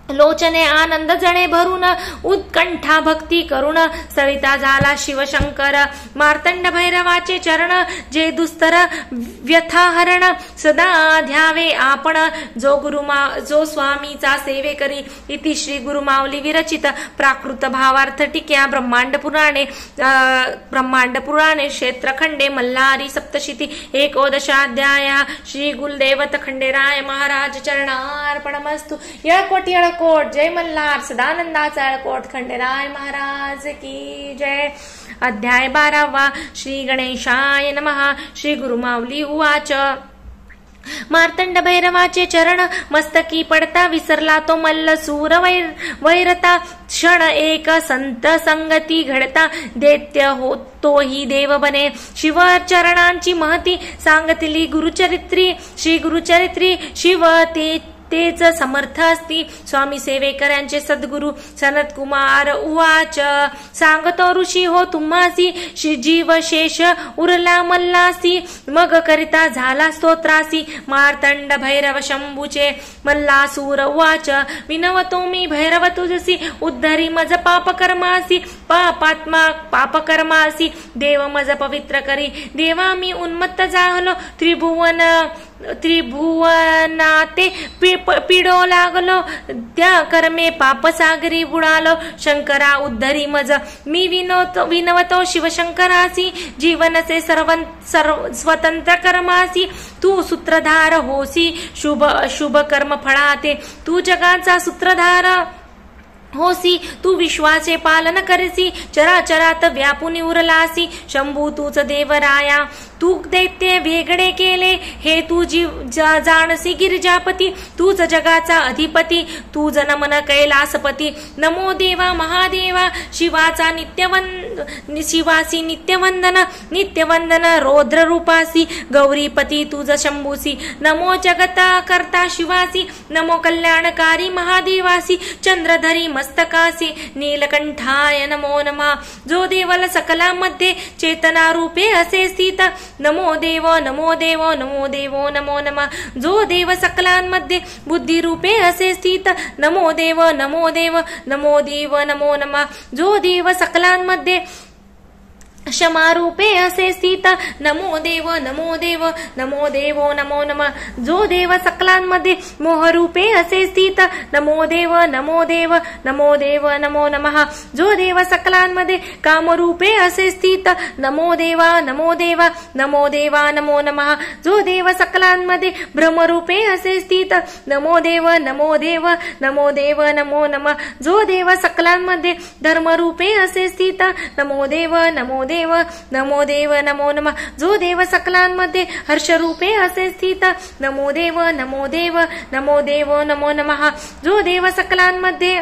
लोचने आनंद जणे भरून, उत्कंठा भक्ती करून सविता झाला शिवशंकर, मार्तंड भैरवाचे चरण जे दुस्तर व्यथा हरण, सदा ध्यावे आपण जो स्वामीचा सेवे करी, इति श्री गुरुमाऊली विरचित प्राकृत भावार्थ टीक्या ब्रह्मांड पुराणे क्षेत्रखंडे मल्हारी सप्तशिती एकोदशाध्याय। श्री गुलदेवत खंडेराय महाराज चरणार्पणमस्तु। यळकोट कोट जय मल्हार सदानंदाचा कोट खंडेराय महाराज की जय। अध्याय 12 श्री गणेशाय नमः। श्री गुरुमाऊली उवाच, मार्तंड भैरवाचे चरण मस्तकी पडता, विसरला तो मल्लसूर वैरता, क्षण एक संत संगती घडता, दैत्य होतोही देव बने, शिव चरणांची महती सांगतली गुरुचरित्री, श्री गुरुचरित्री शिव तेच समर्थ असती, स्वामी सेवेकरांचे सद्गुरु सनत कुमार उवाच, सांगतो ऋषी हो तुम्हासी, जीव शेष उरला मल्लासी, मग करिता झाला स्तोत्रासी, मार्तंड भैरव शंभूचे मल्लासूर उवाच, विनवतो मी भैरव तुझसी, उद्धरी मज पापकर्मासी, पापात्मा पापकर्मासी, देव मज पवित्र करी, देवा मी उन्मत्त झालो, त्रिभुवनाते पिडो लागलो, त्या कर्मे पाप सागरी बुडालो, शंकरा उद्धरी मज मी विनवतो शिवशंकरासी, जीवनसे स्वतंत्र कर्मासी, तू सूत्रधार होसी, शुभ कर्म फळाते, तू जगाचा सूत्रधार होसी, तू विश्वाचे पालन करसी, चराचरात व्यापून उरलासी, शंभू तूच देवराया, तू दैत्य वेगळे केले, हे तू जाणसी गिरिजापती, तूच जगाचा अधिपती, तू जनमन कैलासपती, नमो देवा महादेवा, शिवासी नित्यवंदन रौद्र रूपासी, गौरीपती तुझ शंभूसी, नमो जगता करता शिवासी, नमो कल्याणकारी महादेवासी, चंद्रधरी मस्तकासी, नीलकंठाय नमो नमः, जो देवल सकलामध्ये चेतना रूपे असे स्थित, नमो देव नमो देव नमो देव नमो नमः, जो देव सकलांमध्ये बुद्धी रूपे असे स्थित, नमो देव नमो देव नमो देव नमो नमः, जो देव सकलांमध्ये क्षमारूपे असे स्थित, नमो देव नमो देव नमो देव नमो नमः, जो देव सकलांमध्ये मोहरूपे असे स्थित, नमो देव नमो देव नमो देव नमो नमः, जो देव सकलांमध्ये कामरूपे असे स्थित, नमो देवा नमो देवा नमो देवा नमो नमः, जो देव सकलांमध्ये भ्रमरूपे असे स्थित, नमो देव नमो देव नमो देव नमो नमः, जो देव सकलांमध्ये धर्मरूपे असे स्थित, नमो देव नमो देव नमो देव नमो नमः, जो देव सकलांमध्ये हर्षरूपे असे स्थित, नमो देव नमो देव नमो देव नमो नमः, जो देव सकलांमध्ये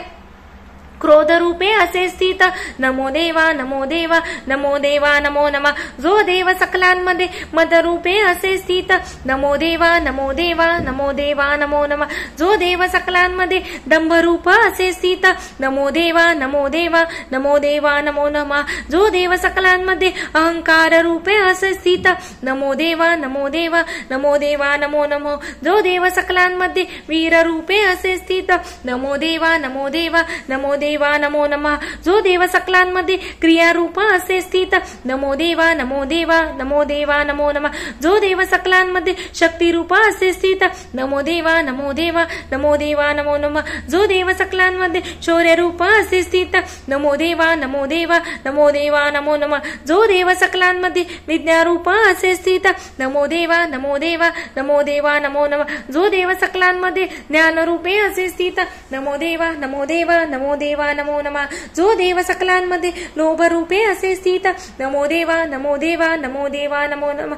क्रोध रूपे असे स्थित, नमो देवा नमो देवा नमो देवा नमो नमः, जो देव सकलांमध्ये मद रूपे असे स्थित, नमो देवा नमो देवा नमो देवा नमो नमः, जो देव सकलांमध्ये दंभ रूप असे स्थित, नमो देवा नमो देवा नमो देवा नमो नमः, जो देव सकलांमध्ये अहंकार रूपे असे स्थित, नमो देवा नमो देवा नमो देवा नमो नमः, जो देव सकलांमध्ये वीर रूपे असे स्थित, नमो देवा नमो देवा नमो देवा नमो नमः, जो देव सकलांमध्ये क्रिया रूप असे स्थित, नमो देवा नमो देवा नमो देवा नमो नमः, जो देव सकलांमध्ये शक्ती रूप असे स्थित, नमो देवा नमो देवा नमो देवा नमो नमः, जो देव सकलांमध्ये शौर्य रूप असे स्थित, नमो देवा नमो देवा नमो देवा नमो नमः, जो देव सकलांमध्ये विद्या रूप असे स्थित, नमो देवा नमो देवा नमो देवा नमो नमः, जो देव सकलांमध्ये ज्ञान रूपे असे स्थित, नमो देवा नमो देवा नमो देवा देवा नमो नमः. जो देव सकलांमध्ये लोभ रूपे असे स्थित, नमो देवा नमो देवा नमो देवा नमो नमः.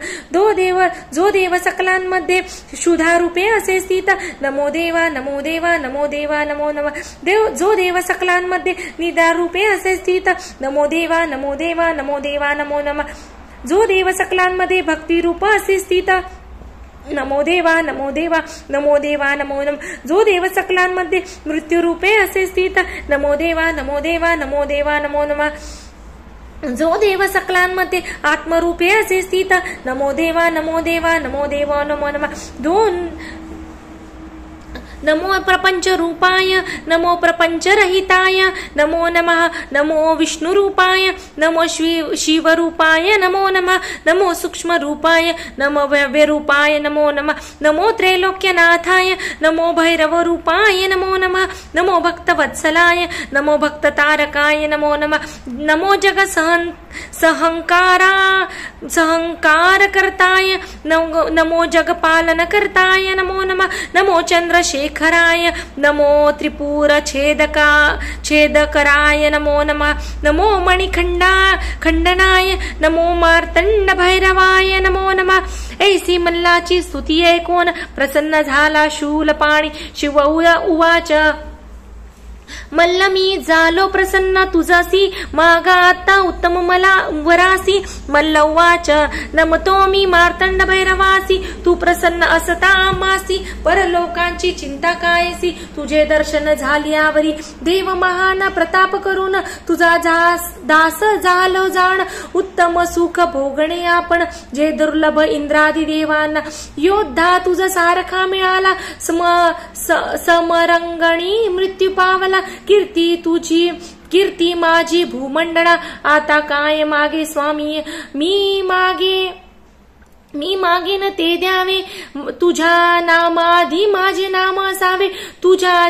जो देव सकलांमध्ये क्षुधा रूपे असे स्थित, नमो देवा नमो देवा नमो देवा नमो नमः. जो देव सकलांमध्ये निद्रा रूपे असे स्थित, नमो देवा नमो देवा नमो देवा नमो नमः. जो देव सकलांमध्ये भक्ती रूप असे स्थित, नमो देवा नमो देवा नमो देवा नमो नमः. जो देव सकलांमध्ये मृत्यू रूपे असे स्थित, नमो देवा नमो देवा नमो देवा नमो नमः. जो देव सकलांमध्ये आत्मरूपे असे स्थित, नमो देवा नमो देवा नमो देवा नमो नमः. नमो प्रपंच रूपाय नमो प्रपंच रहिताय नमो नमः. नमो विष्णु रूपाय नमो शिव रूपाय नमो नमः. नमो सूक्ष्म रूपाय नमो भव्य रूपाय नमो नमः. नमो त्रैलोक्यनाथाय नमो भैरव रूपाय नमो नमः. नमो भक्तवत्सलाय नमो भक्त तारकाय नमो नमः. नमो जग सहंकार करताय नमो जगपालन करताय नमो नमः. नमो चंद्रशेखराय नमो त्रिपुर छेदकराय नमो नमः. नमो खंडनाय नमो मार्तंड भैरवाय नमो नमः. ऐसी मल्लाची स्तुती ऐकून प्रसन्न झाला शूलपाणी. शिव उवाच, मल्ल मी झालो प्रसन्न तुझासी, मागा आता उत्तम मला वरासी. मल्ल उवाच, नमतो मी मार्तंड भैरवासी, तू प्रसन्न असता आमासी. परलोकांची चिंता कायसी, तुझे दर्शन झाल्यावरी. देव महान प्रताप करून तुझा दास झालो जाण. उत्तम सुख भोगणे आपण, जे दुर्लभ इंद्रादी देवांना. योद्धा तुझ सारखा मिळाला, समरंगणी मृत्यू पावला. कीर्ती माझी भूमंडळा, आता काय मागे स्वामी. मी मागेन ते द्यावे, तुझ्या नामाधी माझे नाम असावे. तुझ्या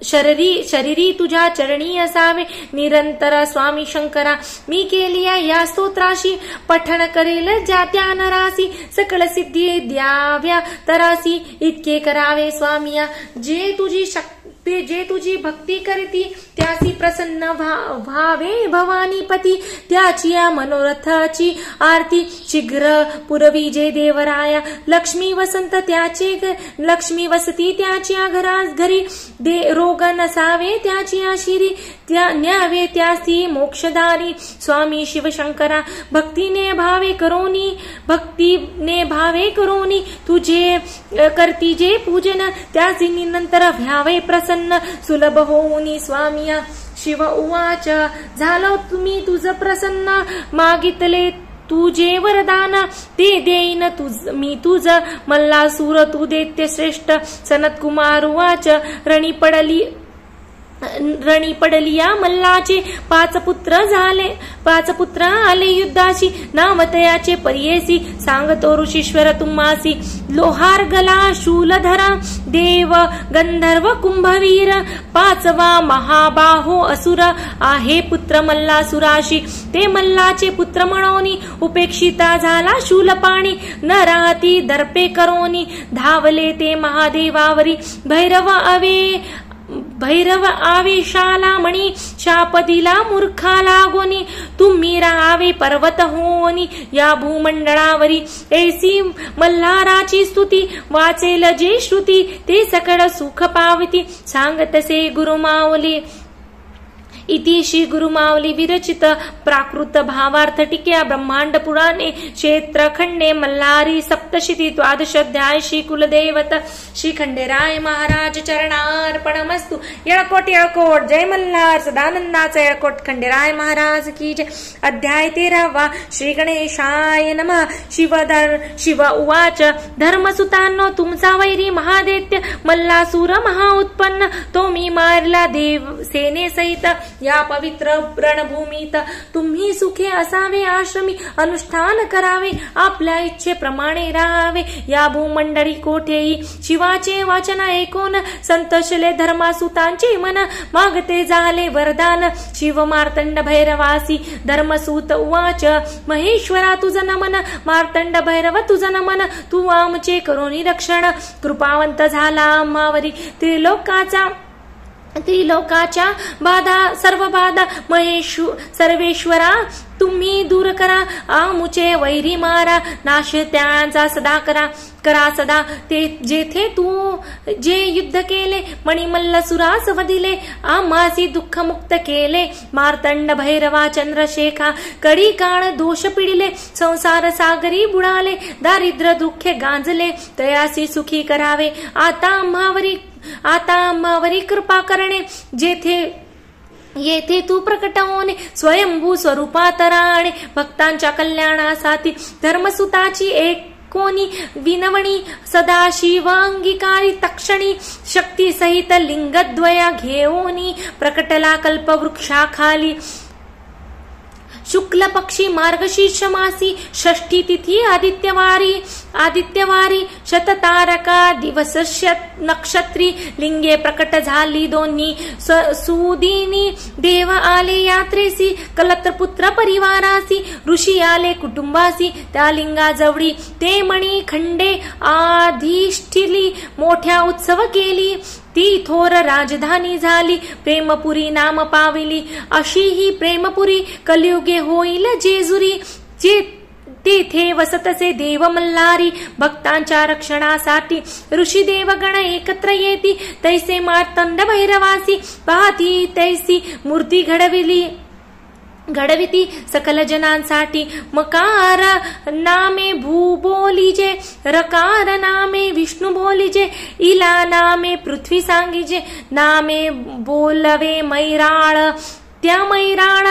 शरीरी तुझ्या चरणी असावे निरंतर. स्वामी शंकरा, मी केलिया या स्तोत्राशी, पठण करेल ज्या त्या नरासी. सकळ सिद्धी द्याव्या तरासी, इतके करावे स्वामिया. जे तुझी भक्ती करती, त्यासी प्रसन्न व्हावे भवानीपती. त्याची या मनोरथाची आरती शीघ्र पुरवी जे देवराया. लक्ष्मी वसती त्याच्या घरी. रोग नसावे त्याची शिरी, न्यावे त्यासी मोक्षदारी. स्वामी शिवशंकरा, भक्तीने भावे करोनी तुझे करती जे पूजन. त्यासी निरंतर व्हावे प्रसन्न, सुलभ होऊनी स्वामिया. शिव उवाच, झालो तुम्ही तुझ प्रसन्न, मागितले तुझे वरदान ते देईन मी तुझ. मल्लासूर तू दैत्य श्रेष्ठ. सनत कुमार उवाच, रणी पडलिया मल्लाचे 5 पुत्र आले युद्धाशी. नाव तयाचे पर्येसी, सांगतो ऋषीश्वर तुम्हासी. लोहार गला शूलधरा, देव गंधर्व कुंभवीर. 5वा महाबाहो असुर, आहे पुत्र मल्लासुराशी. ते मल्लाचे पुत्र म्हणोनी, उपेक्षिता झाला शूलपाणी. न राहती दर्पे करोनी, धावले ते महादेवावरी. भैरव आवेशाला मणी, शाप दिला मूर्खाला गोनी. तुम्ही राहावे पर्वत होनी, या भूमंडळावरी. ऐसी मल्हाराची स्तुती, वाचेल जे श्रुती. ते सकळ सुख पावती, सांगतसे गुरुमाऊली. इति श्री गुरुमाऊली विरचित प्राकृत भावार्थ टीका ब्रह्मांड पुराणे क्षेत्रखंडे मल्हारी सप्तशती 12 अध्याय. श्री कुलदेवत श्री खंडेराय महाराज चरणार्पणमस्तु. येळकोट जय मल्हार सदानंदाचा येळकोट खंडेराय महाराज की जय. अध्याय 13. श्री गणेशाय नमः. शिव उवाच, धर्मसुतांनो तुमचा वैरी महादैत्य मल्लासूर महाउत्पन्न. तो मी मारला देव सेनेसहित या पवित्र रणभूमीत. तुम्ही सुखे असावे आश्रमी, अनुष्ठान करावे आपल्या इच्छेप्रमाणे राहावे या भूमंडळी कोठेही. शिवाचे वचन ऐकून संतोषले धर्मसुतांचे मन, मागते झाले वरदान शिव मार्तंड भैरवासी. धर्मसूत उवाच, महेश्वरा तुझं नमन, मार्तंड भैरव तुझं नमन. तू आमचे करुणी रक्षण, कृपावंत झाला आम्हावरी. त्रिलोकाच्या बाधा सर्व बाधा सर्वेश्वरा तुम्ही दूर करा. आमुचे वैरी मारा नाश त्यांचा सदा करा सदा. ते जेथे तू जे युद्ध केले मणिमल्ल सुरास वधिले. आम्हासी दुःख मुक्त केले मार्तंड भैरवा चंद्रशेखा. कडी काळ दोष पिडिले संसार सागरी बुडाले. दारिद्र्य दुःखे गांजले तयासी सुखी करावे. आता आम्हावरी कृपा करणे येथे तू प्रकट होणे. स्वयंभू स्वरूपात राहणे भक्तांच्या कल्याणासाठी. धर्मसुताची एक कोणी विनवणी सदाशिव अंगीकारी तक्षणी. शक्ती सहित लिंगद्वया घेऊनी प्रकटला कल्पवृक्षाखाली. शुक्ल पक्षी मार्गशीर्ष मासी षष्ठी तिथी आदित्यवारी शततारका दिवस नक्षत्री. लिंगे प्रकट झाली दोन्ही सुदिनी. देव आले यात्रेसी कलत्रपुत्र परिवारासी. ऋषी आले कुटुंबासी त्या लिंगाजवळी. ते मणी खंडे आधिष्ठिली मोठ्या उत्सव केली. ती थोर राजधानी झाली प्रेमपुरी नाम पाविली. अशी ही प्रेमपुरी कलियुगे होईल जेजुरी. तेथे वसतसे देव मल्हारी भक्तांच्या रक्षणासाठी. ऋषी देवगण एकत्र येती तैसे मार्तंड भैरवासी. पाहती तैसी मूर्ती घडविती सकल जनांसाठी. मकार नामे भू बोलीजे रकार नामे विष्णू बोलीजे. इला नामे पृथ्वी सांगीजे नामे बोलवे मैराळ. त्या मैराळ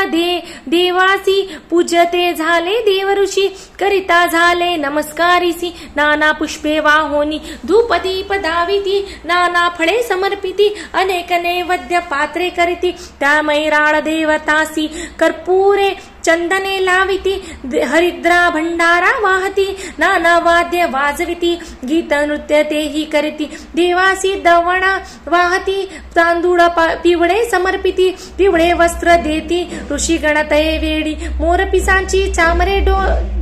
देवासी पूजते झाले देव ऋषी. करिता झाले नमस्कारिसी नाना पुष्पे वाहोनी. धूपदीप दाविती नाना फळे समर्पिती. अनेक नैवेद्य पात्रे करीती त्या मैराळ देवतासी. कर्पूरे चंदने लाविती हरिद्रा भंडारा वाहती. नाना वाद्य वाजविती गीत नृत्य तेही करीती. देवासी दवणा वाहती तांदूळ पिवळे समर्पिती. पिवळे वस्त्र देती ऋषीगण तये वेडी. मोरपिसांची चामरे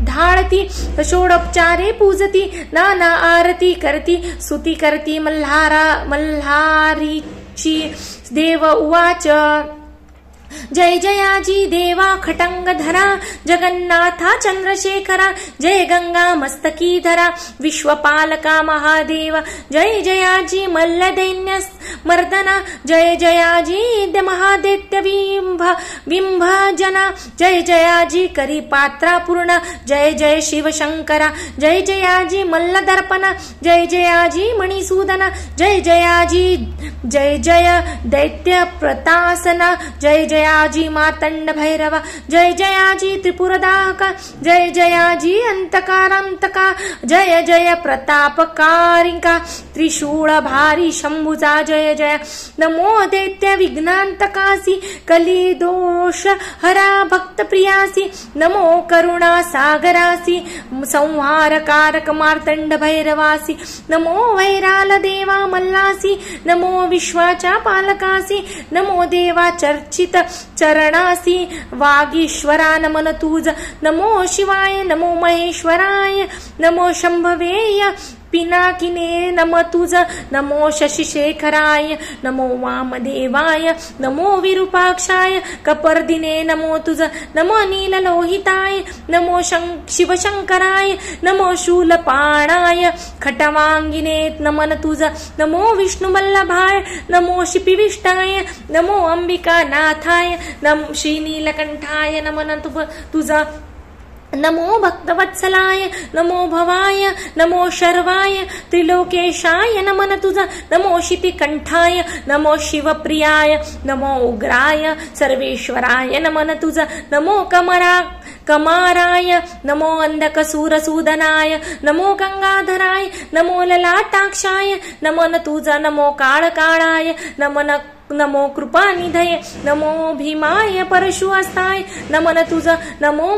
ढाळती षोडोपचारे पूजती. नाना आरती करती स्तुती करती मल्हारीची. देव उवाच जय जयाजी देवा खटंगधरा. जगन्नाथा चंद्रशेखरा. जय गंगा मस्तकीधरा. विश्वपालका महादेवा. जय जयाजी मल्लदैन्य मर्दना. जय जयाजी महादैत्य विंभजना. जय जयाजी करी पात्रा पूर्ण. जय जय शिवशंकरा. जय जयाजी मल्लदर्पणा. जय जयाजी मणिसूदना. जय जयाजी जय जय दैत्य प्रतासना. जय जयाजी मार्तंड भैरवा. जय जयाजी त्रिपुरदाहका. जय जयाजी अंतकारांतका. जय जय प्रतापकारिका. त्रिशूळ भारी शंभुजा. जय जय नमो दैत्य विघ्नांतकासी. कली दोष हरा भक्त प्रियासी. नमो करुणा सागरासी. संहारकारक मार्तंड भैरवासी. नमो वैराल देवा मल्लासी. नमो विश्वाच्या पालकासी. नमो देवा चर्चित चरणासी. वागीश्वरा नमन तुझ. नमो शिवाय नमो महेश्वराय. नमो शंभवेय पिनाकिने नम तुझ. नमो शशिशेखराय. नमो वामदेवाय. नमो विरूपाक्षाय. कपर्दिने नमो तुझ. नमो नीललोहिताय. नमो शिवशंकराय. नमो शूलपाणाय. खटवांगिने नमन तुझ. नमो विष्णुवल्लभाय. नमो शिपिविष्टाय. नमो अंबिकानाथाय. नमो श्रीनीलकंठाय नमन तुझ. नमो भक्तवत्सलाय. नमो भवाय. नमो शर्वाय. त्रिलोकेशाय नमन तुझ. नमो शितिकंठाय. नमो शिवप्रियाय. नमो उग्राय सर्वेश्वराय नमन तुझ. नमो कमाराय. नमो अंधकसूरसूदनाय. नमो गंगाधराय. नमो ललाटाक्षाय नमन तुझ. नमो काळकाळाय. नमो कृपानिधये. नमो भीमाय परशुहस्ताय नमन तुझ. नमो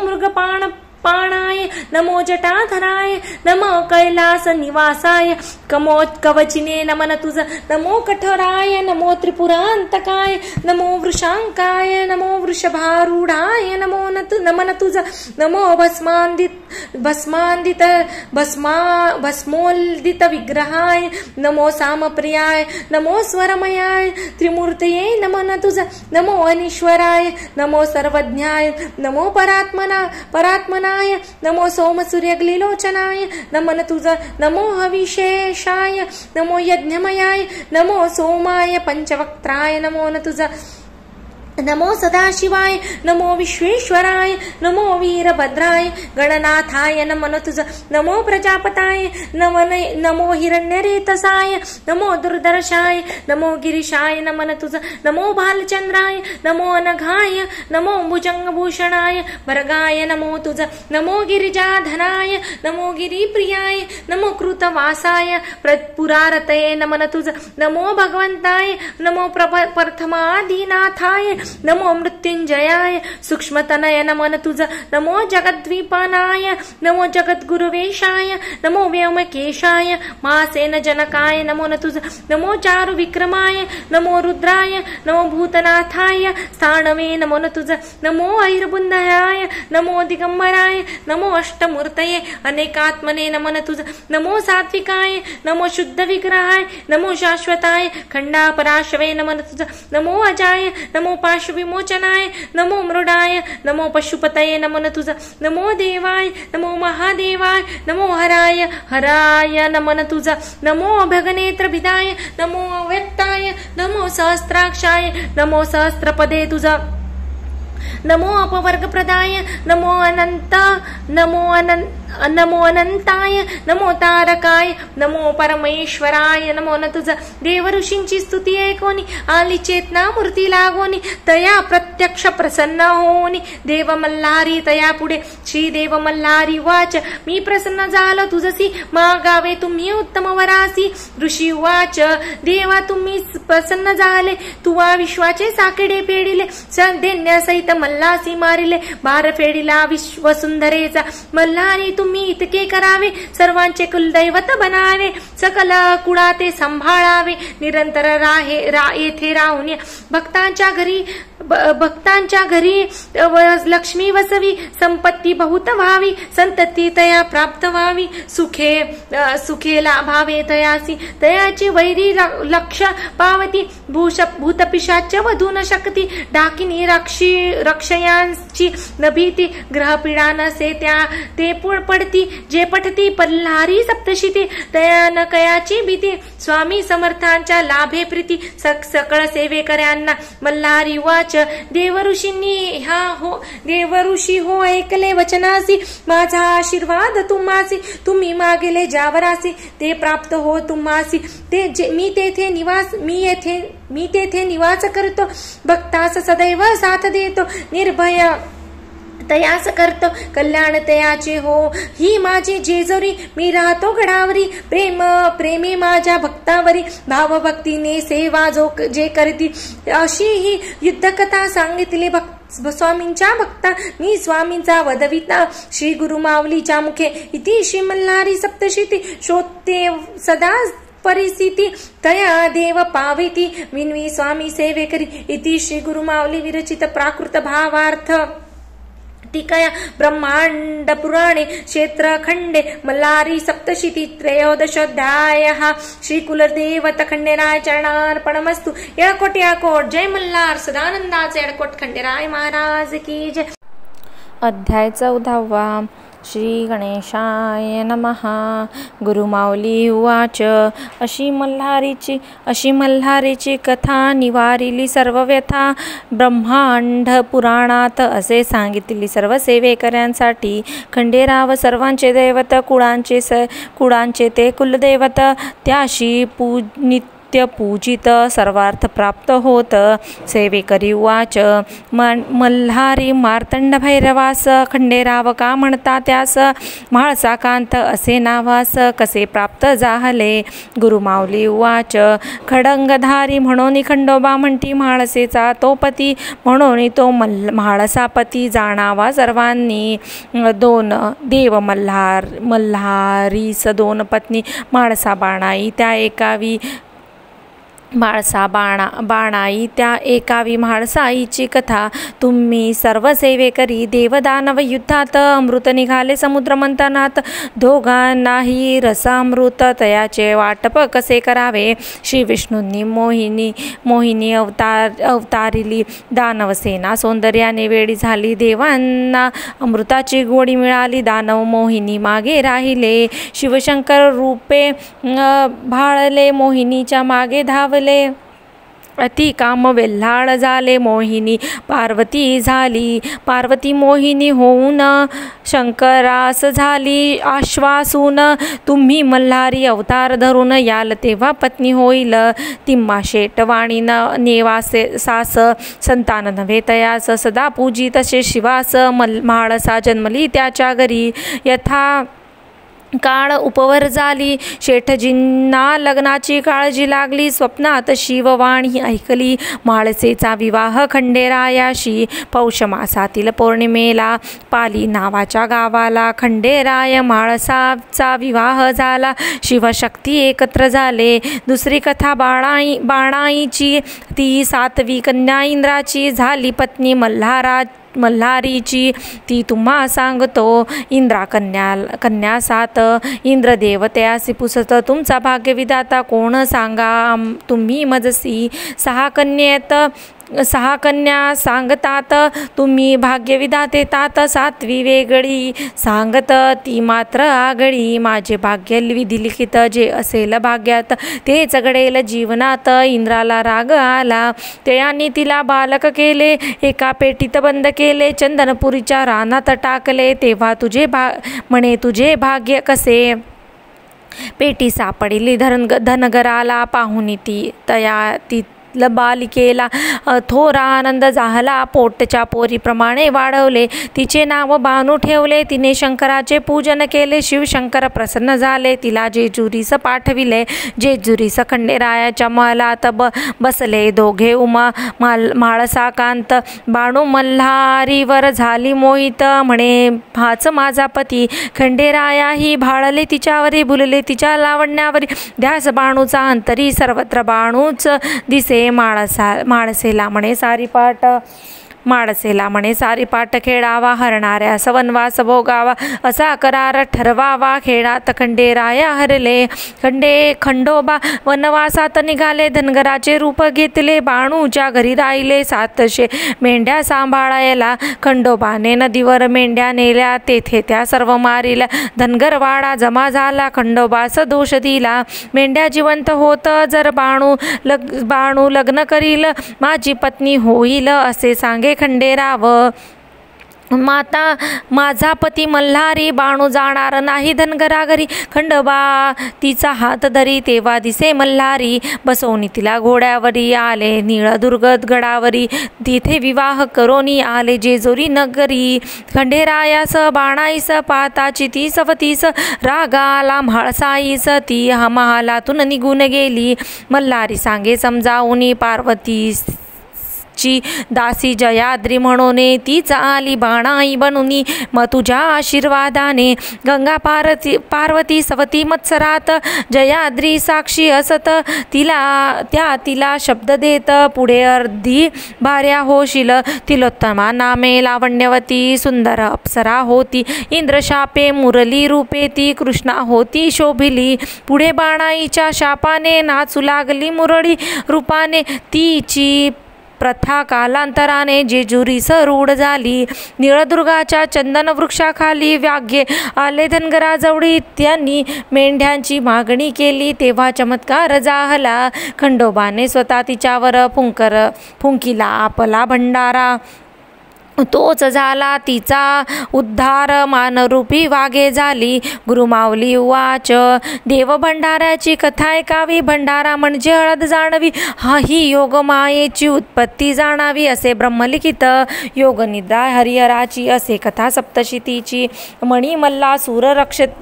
पाणाय नमो जटाधराय नमो कैलास निवासाय कवचिने नमन तुझ नमो कठोराय नमो त्रिपुरांतकाय नमो वृषांकाय नमो वृषभारूढाय नमन तुझ नमो भस्मोल्दित विग्रहाय नमो सामप्रियाय नमो स्वरमयाय त्रिमूर्तये नमन तुझ नमो अनीश्वराय नमो सर्वज्ञाय नमो परात्मनाय नमो सोमसूर्यग्लिलोचनाय नमन तुझ नमो हविशेषाय नमो यज्ञमयाय नमो सोमाय पंचवक्त्राय नमो न तुझ नमो सदाशिवाय नमो विश्वेश्वराय नमो वीरभद्राय गणनाथाय नमन तुझ नमो प्रजापताय नमो हिरण्यरेतसाय नमो दुर्दर्शाय नमो गिरीशाय नमन तुझ नमो भालचंद्राय नमो अनघाय नमो भुजंगभूषणाय भर्गाय नमो तुझ नमो गिरिजाधनाय नमो गिरिप्रियाय नमो कृतवासाय पुरारतये नमन तुझ नमो भगवंताय नमो प्रथमादिनाथाय नमो मृत्युंजयाय सूक्ष्मतनय नमन तुझ नमो जगद्वीपानाय नमो जगद्गुरुवेशाय नमो व्योमकेशाय महासेन जनकाय नमो न तुझ नमो चारु विक्रमाय नमो रुद्राय नमो भूतनाथाय स्थाणवे नमो न तुझ नमो ऐर्बुंदयाय नमो दिगंबराय नमो अष्टमूर्तये अनेकात्मने नमन तुझ नमो सात्विकाय नमो शुद्ध विग्रहाय नमो शाश्वताय खंडापराशवे नमन तुझ नमो अजाय नमो विमोचनाय नमो मृडाय नमो पशुपतये नमो न तुझ नमो देवाय नमो महादेवाय नमो हराय नमो न तुझ नमो भगनेत्रभिदाय नमो अव्यक्ताय नमो सहस्त्राक्षाय नमो सहस्त्रपदे तुझ नमो अपवर्गप्रदाय नमो अनंताय नमो तारकाय नमो परमेश्वराय नमो न तुझ देव ऋषींची स्तुती ऐकोनी आली चेतना मूर्ती लागोनी तया प्रत्यक्ष प्रसन्न होनी देव मल्हारी तया पुढे श्री देव मल्हारी वाच मी प्रसन्न झालो तुझसी मागावे तुम्ही उत्तम वरासी ऋषी वाच देवा तुम्ही प्रसन्न झाले तुवा विश्वाचे साकडे फेडिले सदैन्यासहित मल्हासी मारिले भार फेडिला विश्वसुंदरेचा मल्हारी तुम्ही इतके करावे सर्वांचे कुलदैवत बनावे सकल कुळाते सांभाळावे निरंतर येथे राहून भक्तांच्या घरी लक्ष्मी वसवी संपत्ती बहुत व्हावी संतती तया प्राप्त व्हावी सुखे लाभावे तयासी तयाची वैरी लक्ष पावती भूतपिशाच वधून शक्ती डाकिनी रक्षयांची न भीती ग्रहपीडा नसे ते पडती जे पठती पल्हारी सप्तशिती तया न कयाची भीती स्वामी समर्थांच्या लाभे प्रीती सकळ सेवेकऱ्यांना मल्हारी वाच देवऋषी हो ऐकले वचनासी माझा आशीर्वाद तुम्हासी तुम्ही मागेले ज्यावरासी ते प्राप्त हो तुम्हासी मी तेथे निवास करतो भक्तास सदैव साथ देतो निर्भय तयास करतो कल्याण तयाचे हो ही माझी जेजुरी मी राहतो गडावरी प्रेमी माझ्या भक्तावरी भावभक्तीने सेवा जे करती अशी ही युद्धकथा सांगितली स्वामींच्या भक्ता मी स्वामींचा वदविता श्री गुरु माऊलीच्या मुखे इति श्री मल्हारी सप्तशिती शोधते सदा परिस्थिती तया देव पाविती विनवी स्वामी सेवे करी इति श्री गुरु माऊली विरचित प्राकृत भावार्थ टीकाया ब्रह्मांड पुराणे क्षेत्रखंडे मल्हारी सप्तशिती त्रयोदशोध्यायः श्री कुलदेवत खंडेराय चरणार्पणमस्तु। येळकोट जय मल्हार सदानंदाचे येळकोट खंडेराय महाराज की जय। अध्याय 14 श्री गणेशाय नमः। गुरुमाऊली उवाच अशी मल्हारीची कथा निवारिली सर्व व्यथा ब्रह्मांड पुराणात असे सांगितली सर्व सेवेकऱ्यांसाठी खंडेराव सर्वांचे दैवत कुळांचे ते कुलदैवत त्याशी नित्य पूजित सर्वार्थ प्राप्त होत. सेवेकरी उवाच मल्हारी मार्तंड भैरवास खंडेराव का म्हणता त्यास म्हाळसा कांत असे नावास कसे प्राप्त झाले. गुरुमाऊली उवाच खडंगधारी म्हणून खंडोबा म्हणती म्हाळसेचा तो पती म्हणून तो म्हाळसापती जाणावा सर्वांनी. दोन देव मल्हारीस दोन पत्नी म्हाळसा बाणाई त्या एकावी बाणाई त्या एकावी म्हाळसाईची कथा. तुम्ही सर्व सेवेकरी देवदानव युद्धात अमृत निघाले समुद्र मंथनात. दोघांनाही रसामृत तयाचे वाटप कसे करावे. श्री विष्णूंनी मोहिनी अवतारिली दानवसेना सौंदर्याने वेडी झाली. देवांना अमृताची गोडी मिळाली. दानव मोहिनी मागे राहिले. शिवशंकर रूपे भाळले मोहिनीच्या मागे धावले. अति काम वेल्हाळ झाले मोहिनी पार्वती झाली. पार्वती मोहिनी होऊन शंकरास झाली आश्वासून. तुम्ही मल्हारी अवतार धरून याल तेव्हा पत्नी होईल. तिम्मा शेटवाणी नेवासे सास संतान नव्हे तयास सदा पूजी तसे शिवास. म्हाळसा जन्मली त्याच्या घरी यथा काळ उपवर झाली. शेठजींना लग्नाची काळजी लागली. स्वप्नात शिववाणी ऐकली. म्हाळसेचा विवाह खंडेरायाशी पौष मासातील पौर्णिमेला पाली नावाच्या गावाला. खंडेराय म्हाळसाचा विवाह झाला. शिवशक्ती एकत्र झाले. दुसरी कथा बाणाईची ती सातवी कन्या इंद्राची झाली पत्नी मल्हारीची ती तुम्हा सांगतो. इंद्रा कन्या सात इंद्रदेवत्यासी पुसत तुमचा भाग्यविधाता कोण सांगा तुम्ही मजसी. सहा कन्या सांगतात तुम्ही भाग्यविधाते तात. सातवी वेगळी सांगत ती मात्र आगळी. माझे भाग्य विधी लिखित जे असेल भाग्यात तेच घडेल जीवनात. इंद्राला राग आला त्याने तिला बालक केले. एका पेटीत बंद केले. चंदनपुरीच्या रानात टाकले. तेव्हा तुझे भाग्य कसे. पेटी सापडली धनगराला पाहुनी ती बालिकेला थोर आनंद झाला. पोटच्या पोरीप्रमाणे वाढवले. तिचे नाव बानू ठेवले. तिने शंकराचे पूजन केले. शिवशंकर प्रसन्न झाले. तिला जेजुरीस पाठविले. जेजुरीस खंडेरायाच्या महलात बसले दोघे उमा म्हाळसाकांत. बाणू मल्हारीवर झाली मोहित म्हणे हाच माझा पती. खंडेरायाही भाळले तिच्यावरी भुलले तिच्या लावण्यावरी. ध्यास बाणूचा अंतरी सर्वत्र बाणूच दिसे. म्हाळसेला म्हणे सारीपाट खेळावा. हरणाऱ्यास वनवास भोगावा असा करार ठरवावा. खेळात खंडेराया हरले. खंडोबा वनवासात निघाले. धनगराचे रूप घेतले. बाणूच्या घरी राहिले. 700 मेंढ्या सांभाळायला. खंडोबाने नदीवर मेंढ्या नेल्या. तेथे त्या सर्व मारिल्या. धनगरवाडा जमा झाला. खंडोबास दोष दिला. मेंढ्या जिवंत होत जर बाणू लग्न करील माझी पत्नी होईल असे सांगे खंडेराव. माता माझा पती मल्हारी बाणू जाणार नाही धनगरा घरी. खंडोबा तिचा हात धरी तेव्हा दिसे मल्हारी. बसवून तिला घोड्यावरी आले निळदुर्गत गडावरी. तिथे विवाह करोनी आले जेजुरी नगरी. खंडेरायास बाणाईस पाताची ती सवतीस. रागाला म्हाळसाईस ती महालातून निघून गेली. मल्हारी सांगे समजावून पार्वतीस ची दासी जयाद्री म्हणून तीच आली बाणाई बनूनी. मग तुझ्या आशीर्वादाने गंगा पार्वती सवती मत्सरात. जयाद्री साक्षी असत तिला शब्द देत पुढे अर्धी भार्या होशील. तिलोत्तमा नामे लावण्यवती सुंदर अप्सरा होती. इंद्रशापे मुरली रूपे ती कृष्णा होती शोभिली. पुढे बाणाईच्या शापाने नाचू लागली मुरळी रूपाने. तिची प्रथा कालांतराने जेजुरीस रूढ झाली. निळदुर्गाच्या चंदन वृक्षाखाली व्याघ्ये आले धनगराजवळी. त्यांनी मेंढ्यांची मागणी केली तेव्हा चमत्कार झाला. खंडोबाने स्वतः तिच्यावर फुंकिला आपला भंडारा. तोच झाला तिचा उद्धार, मानरूपी वागे झाली. गुरुमाऊली उवाच. देव भंडाऱ्याची कथा ऐकावी, भंडारा म्हणजे हळद जाणवी, ही योग मायेची उत्पत्ती जाणावी. असे ब्रह्मलिखित योगनिद्रा हरिहराची, असे कथा सप्तशतीची. मणी मल्लासूर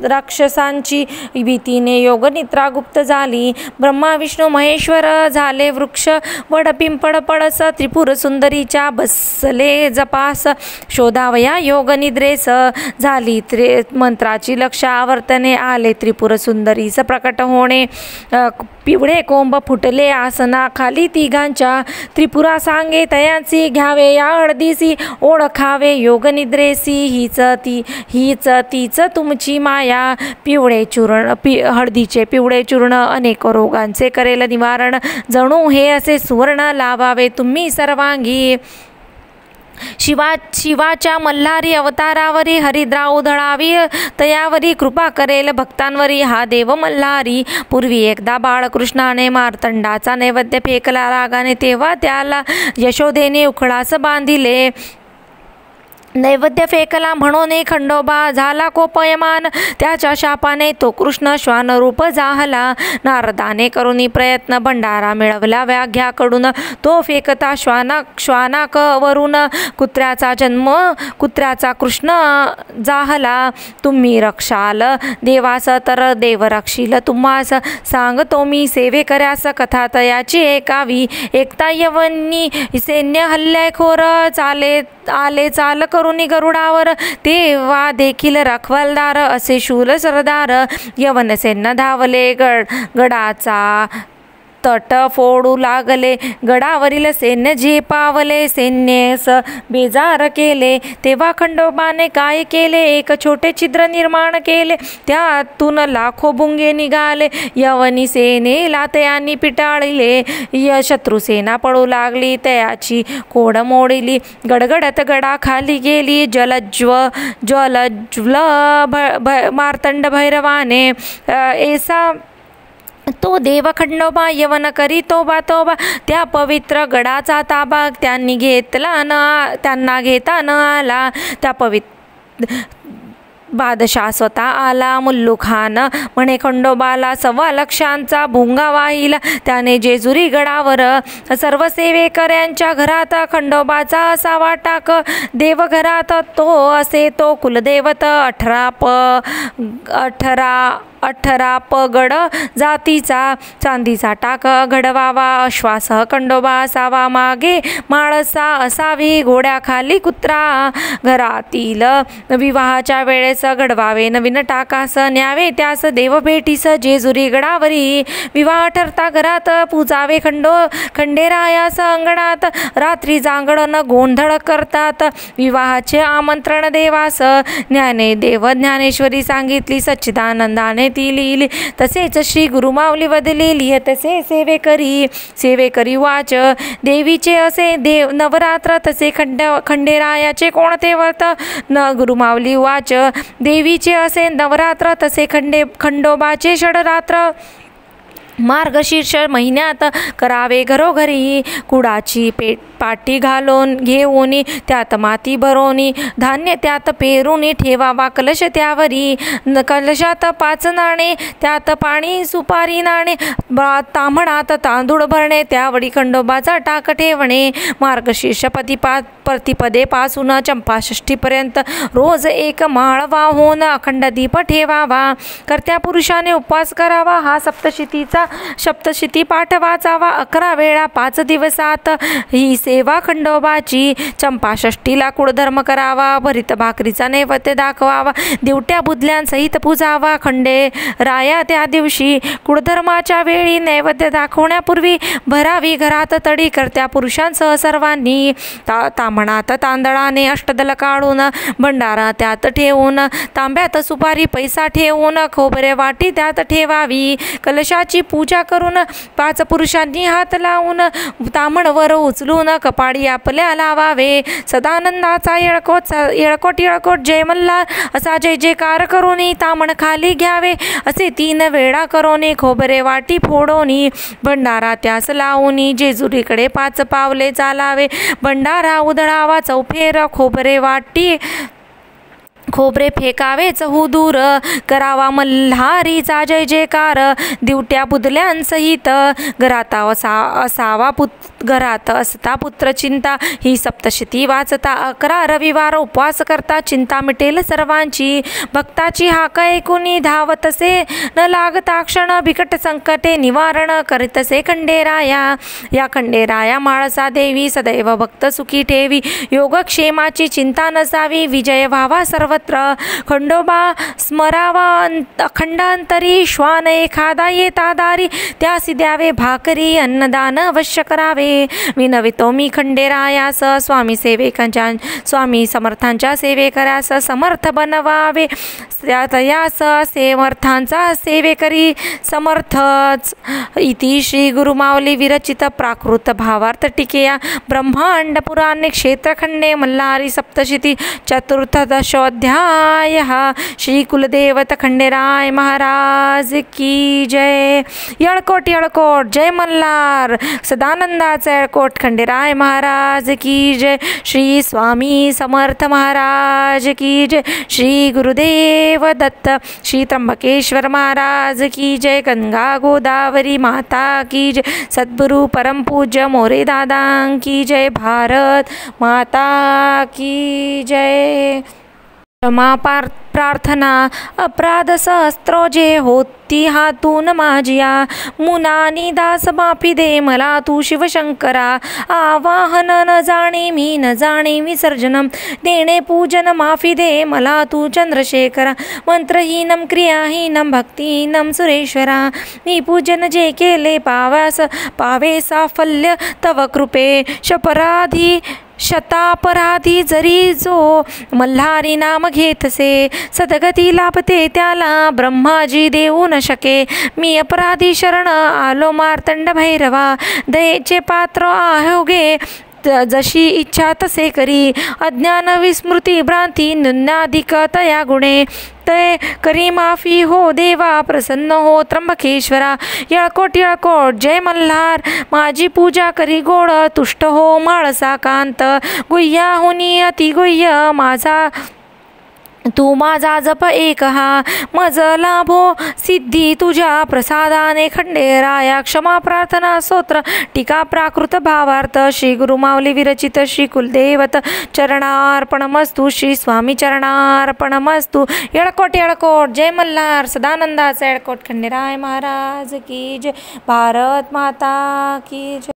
राक्षसांची, भीतीने योगनिद्रा गुप्त झाली. ब्रह्मा विष्णू महेश्वर झाले वृक्ष, वड पिंपळ पळस, त्रिपुर सुंदरीच्या बसले जपा. शोधावया योग निद्रेस, झाली मंत्राची लक्ष आवर्तने. आले त्रिपुर सुंदरीस प्रकट होणे, पिवळे कोंब फुटले आसना खाली तिघांच्या. त्रिपुरा सांगे तयांची, घ्यावे या हळदीसी, ओळखावे योग निद्रेसी. हीच तीच तुमची माया. पिवळे चूर्ण हळदीचे पिवळे चूर्ण अनेक रोगांचे करेल निवारण. जणू हे असे सुवर्ण लावावे तुम्ही सर्वांगी. शिवाच्या मल्हारी अवतारावरी हरिद्रा उधळावी, तयावरी कृपा करेल भक्तांवरी हा देव मल्हारी. पूर्वी एकदा बाळकृष्णाने मार्तंडाचा नैवेद्य फेकला रागाने, तेव्हा त्याला यशोदेने उखळास बांधिले. नैवेद्य फेकला म्हणून खंडोबा झाला कोपयमान, त्याच्या शापाने तो कृष्ण श्वानरूप झाला. नारदाने करुनी प्रयत्न भंडारा मिळवला व्याघ्याकडून, तो फेकता श्वानाक वरून. कुत्र्याचा जन्म कुत्र्याचा कृष्ण झाला. तुम्ही रक्षाल देवास तर देव रक्षील तुम्हास. सांगतो मी सेवे कर्यास कथा तयाची ऐकावी. एकता यवनी सैन्य हल्लेखोर आले चाल करुनी गरुडावर, तेव्हा देखील रखवालदार असे शूल सरदार. यवन सैन्य धावले गडाचा तट फोडू लागले. गडावरील सैन्य झेपावले, सैन्यस बेजार केले. तेव्हा खंडोबाने काय केले, एक छोटे छिद्र निर्माण केले, त्यातून लाखो भुंगे निघाले. यवनी सेनेला तयांनी पिटाळले, शत्रुसेना पळू लागली, तयाची कोड मोडली. गडगडत गडा खाली गेली, ज्वलज्वल मार्तंड भैरवाने. ऐसा तो देव खंडोबा यवन करी तोबा तोबा. त्या पवित्र गडाचा ताबा त्यांना घेता न आला. त्या पवित्र बादशाह स्वतः आला. मुल्लूखान म्हणे खंडोबाला 1.25 लक्षांचा भुंगा वाहिला. त्याने जेजुरी गडावर सर्व सेवेकऱ्यांच्या घरात खंडोबाचा असावा टाक. देवघरात तो असे तो कुलदैवत. 18 पगड जातीचा चांदीचा टाक घडवावा. अश्वासह खंडोबा असावा, मागे माळसा असावी, घोड्याखाली कुत्रा. घरातील विवाहाच्या वेळेस घडवावे नवीन टाकास, न्यावे त्यास देव भेटीस. जेजुरी गडावरी विवाह ठरता घरात, पूजावे खंडेरायास अंगणात. रात्री जांगरण गोंधळ करतात, विवाहाचे आमंत्रण देवास. देव ज्ञानेश्वरी सांगितली, सच्चिदानंदाने ती लिहिली. तसेच श्री गुरुमाऊली वदलेली, तसे सेवेकरी वाच. देवीचे असे नवरात्र, तसे खंडेरायाचे कोणते व्रत. गुरुमाऊली वाच. देवीचे असे नवरात्र, तसे खंडोबाचे षडरात्र. मार्गशीर्ष महिन्यात करावे घरोघरी. कुडाची पाटी घालून घेऊन त्यात माती भरोनी, धान्य त्यात पेरून ठेवावा कलश त्यावरी. कलशात 5 नाणे, त्यात पाणी सुपारी नाणे. तांबणात तांदूळ भरणे, त्यावरी खंडोबाचा टाक ठेवणे. मार्गशीर्ष प्रतिपदे पासून चंपाषष्ठीपर्यंत रोज 1 माळ वाहून अखंड दीप ठेवावा. कर्त्या पुरुषाने उपवास करावा. हा सप्तशती पाठ वाचावा 11 वेळा 5 दिवसात. ही सेवा खंडोबाची. चंपाषष्ठीला कुळधर्म करावा. भरीत भाकरीचा नैवेद्य दाखवावा. दिवट्या बुधल्यांसहित पूजावा. खंडेराया त्या दिवशी कुळधर्माच्या वेळी नैवेद्य दाखवण्यापूर्वी भरावी घरात तडी. करत्या पुरुषांसह सर्वांनी तांबणात तांदळाने अष्टदल काढून, भंडारा त्यात ठेवून, तांब्यात सुपारी पैसा ठेवून, खोबरे वाटी त्यात ठेवावी. कलशाची पूजा करून 5 पुरुषांनी हात लावून तांबणवर उचलून कपाळी आपल्या लावावे. सदानंदाचा येळकोट येळकोट जय मल्हार असा जय जयकार करोनी तामण खाली घ्यावे. असे 3 वेळा करोनी खोबरे वाटी फोडोनी भंडारा त्यास लावूनी जेजुरीकडे 5 पावले चालावे. भंडारा उधळावा चौफेर खोबरे फेकावे चहूदूर करावा मल्हारीचा जय जयकार. दिवट्या बुधल्यांसहित घरात असता पुत्र चिंता ही सप्तशती वाचता. 11 रविवार उपवास करता चिंता मिटेल सर्वांची. भक्ताची हाक ऐकूनी धावतसे न लागता क्षण बिकट संकटे निवारण करीतसे खंडेराया. या खंडेराया माळसा देवी सदैव भक्त सुखी ठेवी. योगक्षेमाची चिंता नसावी विजय व्हावा सर्वत्र. खंडोबा स्मरावा अखंडांतरी. श्वान एखादा येता दारी त्यासी द्यावे भाकरी. अन्नदान अवश्य करावे. विनवितो मी खंडेरायास स्वामी समर्थांच्या सेवेकऱ्यास समर्थ बनवावे. यास समर्थांचा सेवेकरी समर्थच. इति श्री गुरुमाऊली विरचित प्राकृत भावार्थ टीकेया ब्रह्मांड पुराणे क्षेत्रखंडे मल्हारी सप्तशती चतुर्थदशोऽध्याय. श्री कुलदेवत खंडेराय महाराज की जय. येळकोट येळकोट जय मल्हार. सदानंदाचा येळकोट खंडेराय महाराज की जय. श्री स्वामी समर्थ महाराज की जय. श्री गुरुदेव दत्त. श्री त्र्यंबकेश्वर महाराज की जय. गंगा गोदावरी माता की जय. सद्गुरु परम पूज्य मोरे दादा की जय. भारत माता की जय. क्षमा प्रार्थना अपराध सहस्त्रो जे होती हातून माझिया. मुनानी दास माफी दे मला तू शिवशंकरा. आवाहन न जाणे मी न जाणे विसर्जनम. देणे पूजन माफी दे मला तू चंद्रशेखरा. मंत्रहीनम क्रियाहीनम भक्तिहीनम सुरेश्वरा. मी पूजन जे केले पावे साफल्य तव कृपे. शतापराधी जरी जो मल्हारी नाम घेतसे सद्गती लाभते त्याला ब्रह्माजी देऊ न शके. मी अपराधी शरण आलो मार्तंड भैरवा. दयेचे पात्र आहोगे जशी इच्छा तसे करी. अज्ञान विस्मृती भ्रांती न्यूनाधिक तया गुणे. ते करी माफी हो देवा प्रसन्न हो त्र्यंबकेश्वरा. येळकोट येळकोट जय मल्हार. माझी पूजा करी गोड तुष्ट हो माळसा कांत. गुह्याहुनी अति गुह्य तू माझा जप एक हा. मज लाभो सिद्धी तुझ्या प्रसादाने खंडेराया. क्षमा प्रार्थना स्तोत्र टीका प्राकृत भावार्थ. श्री गुरुमाऊली विरचित. श्री कुलदेवत चरणार्पणमस्तु. श्री स्वामी चरणार्पणमस्तु. येळकोट येळकोट जय मल्हार. सदानंदाचा येळकोट खंडेराय महाराज की जय. भारत माता की जय.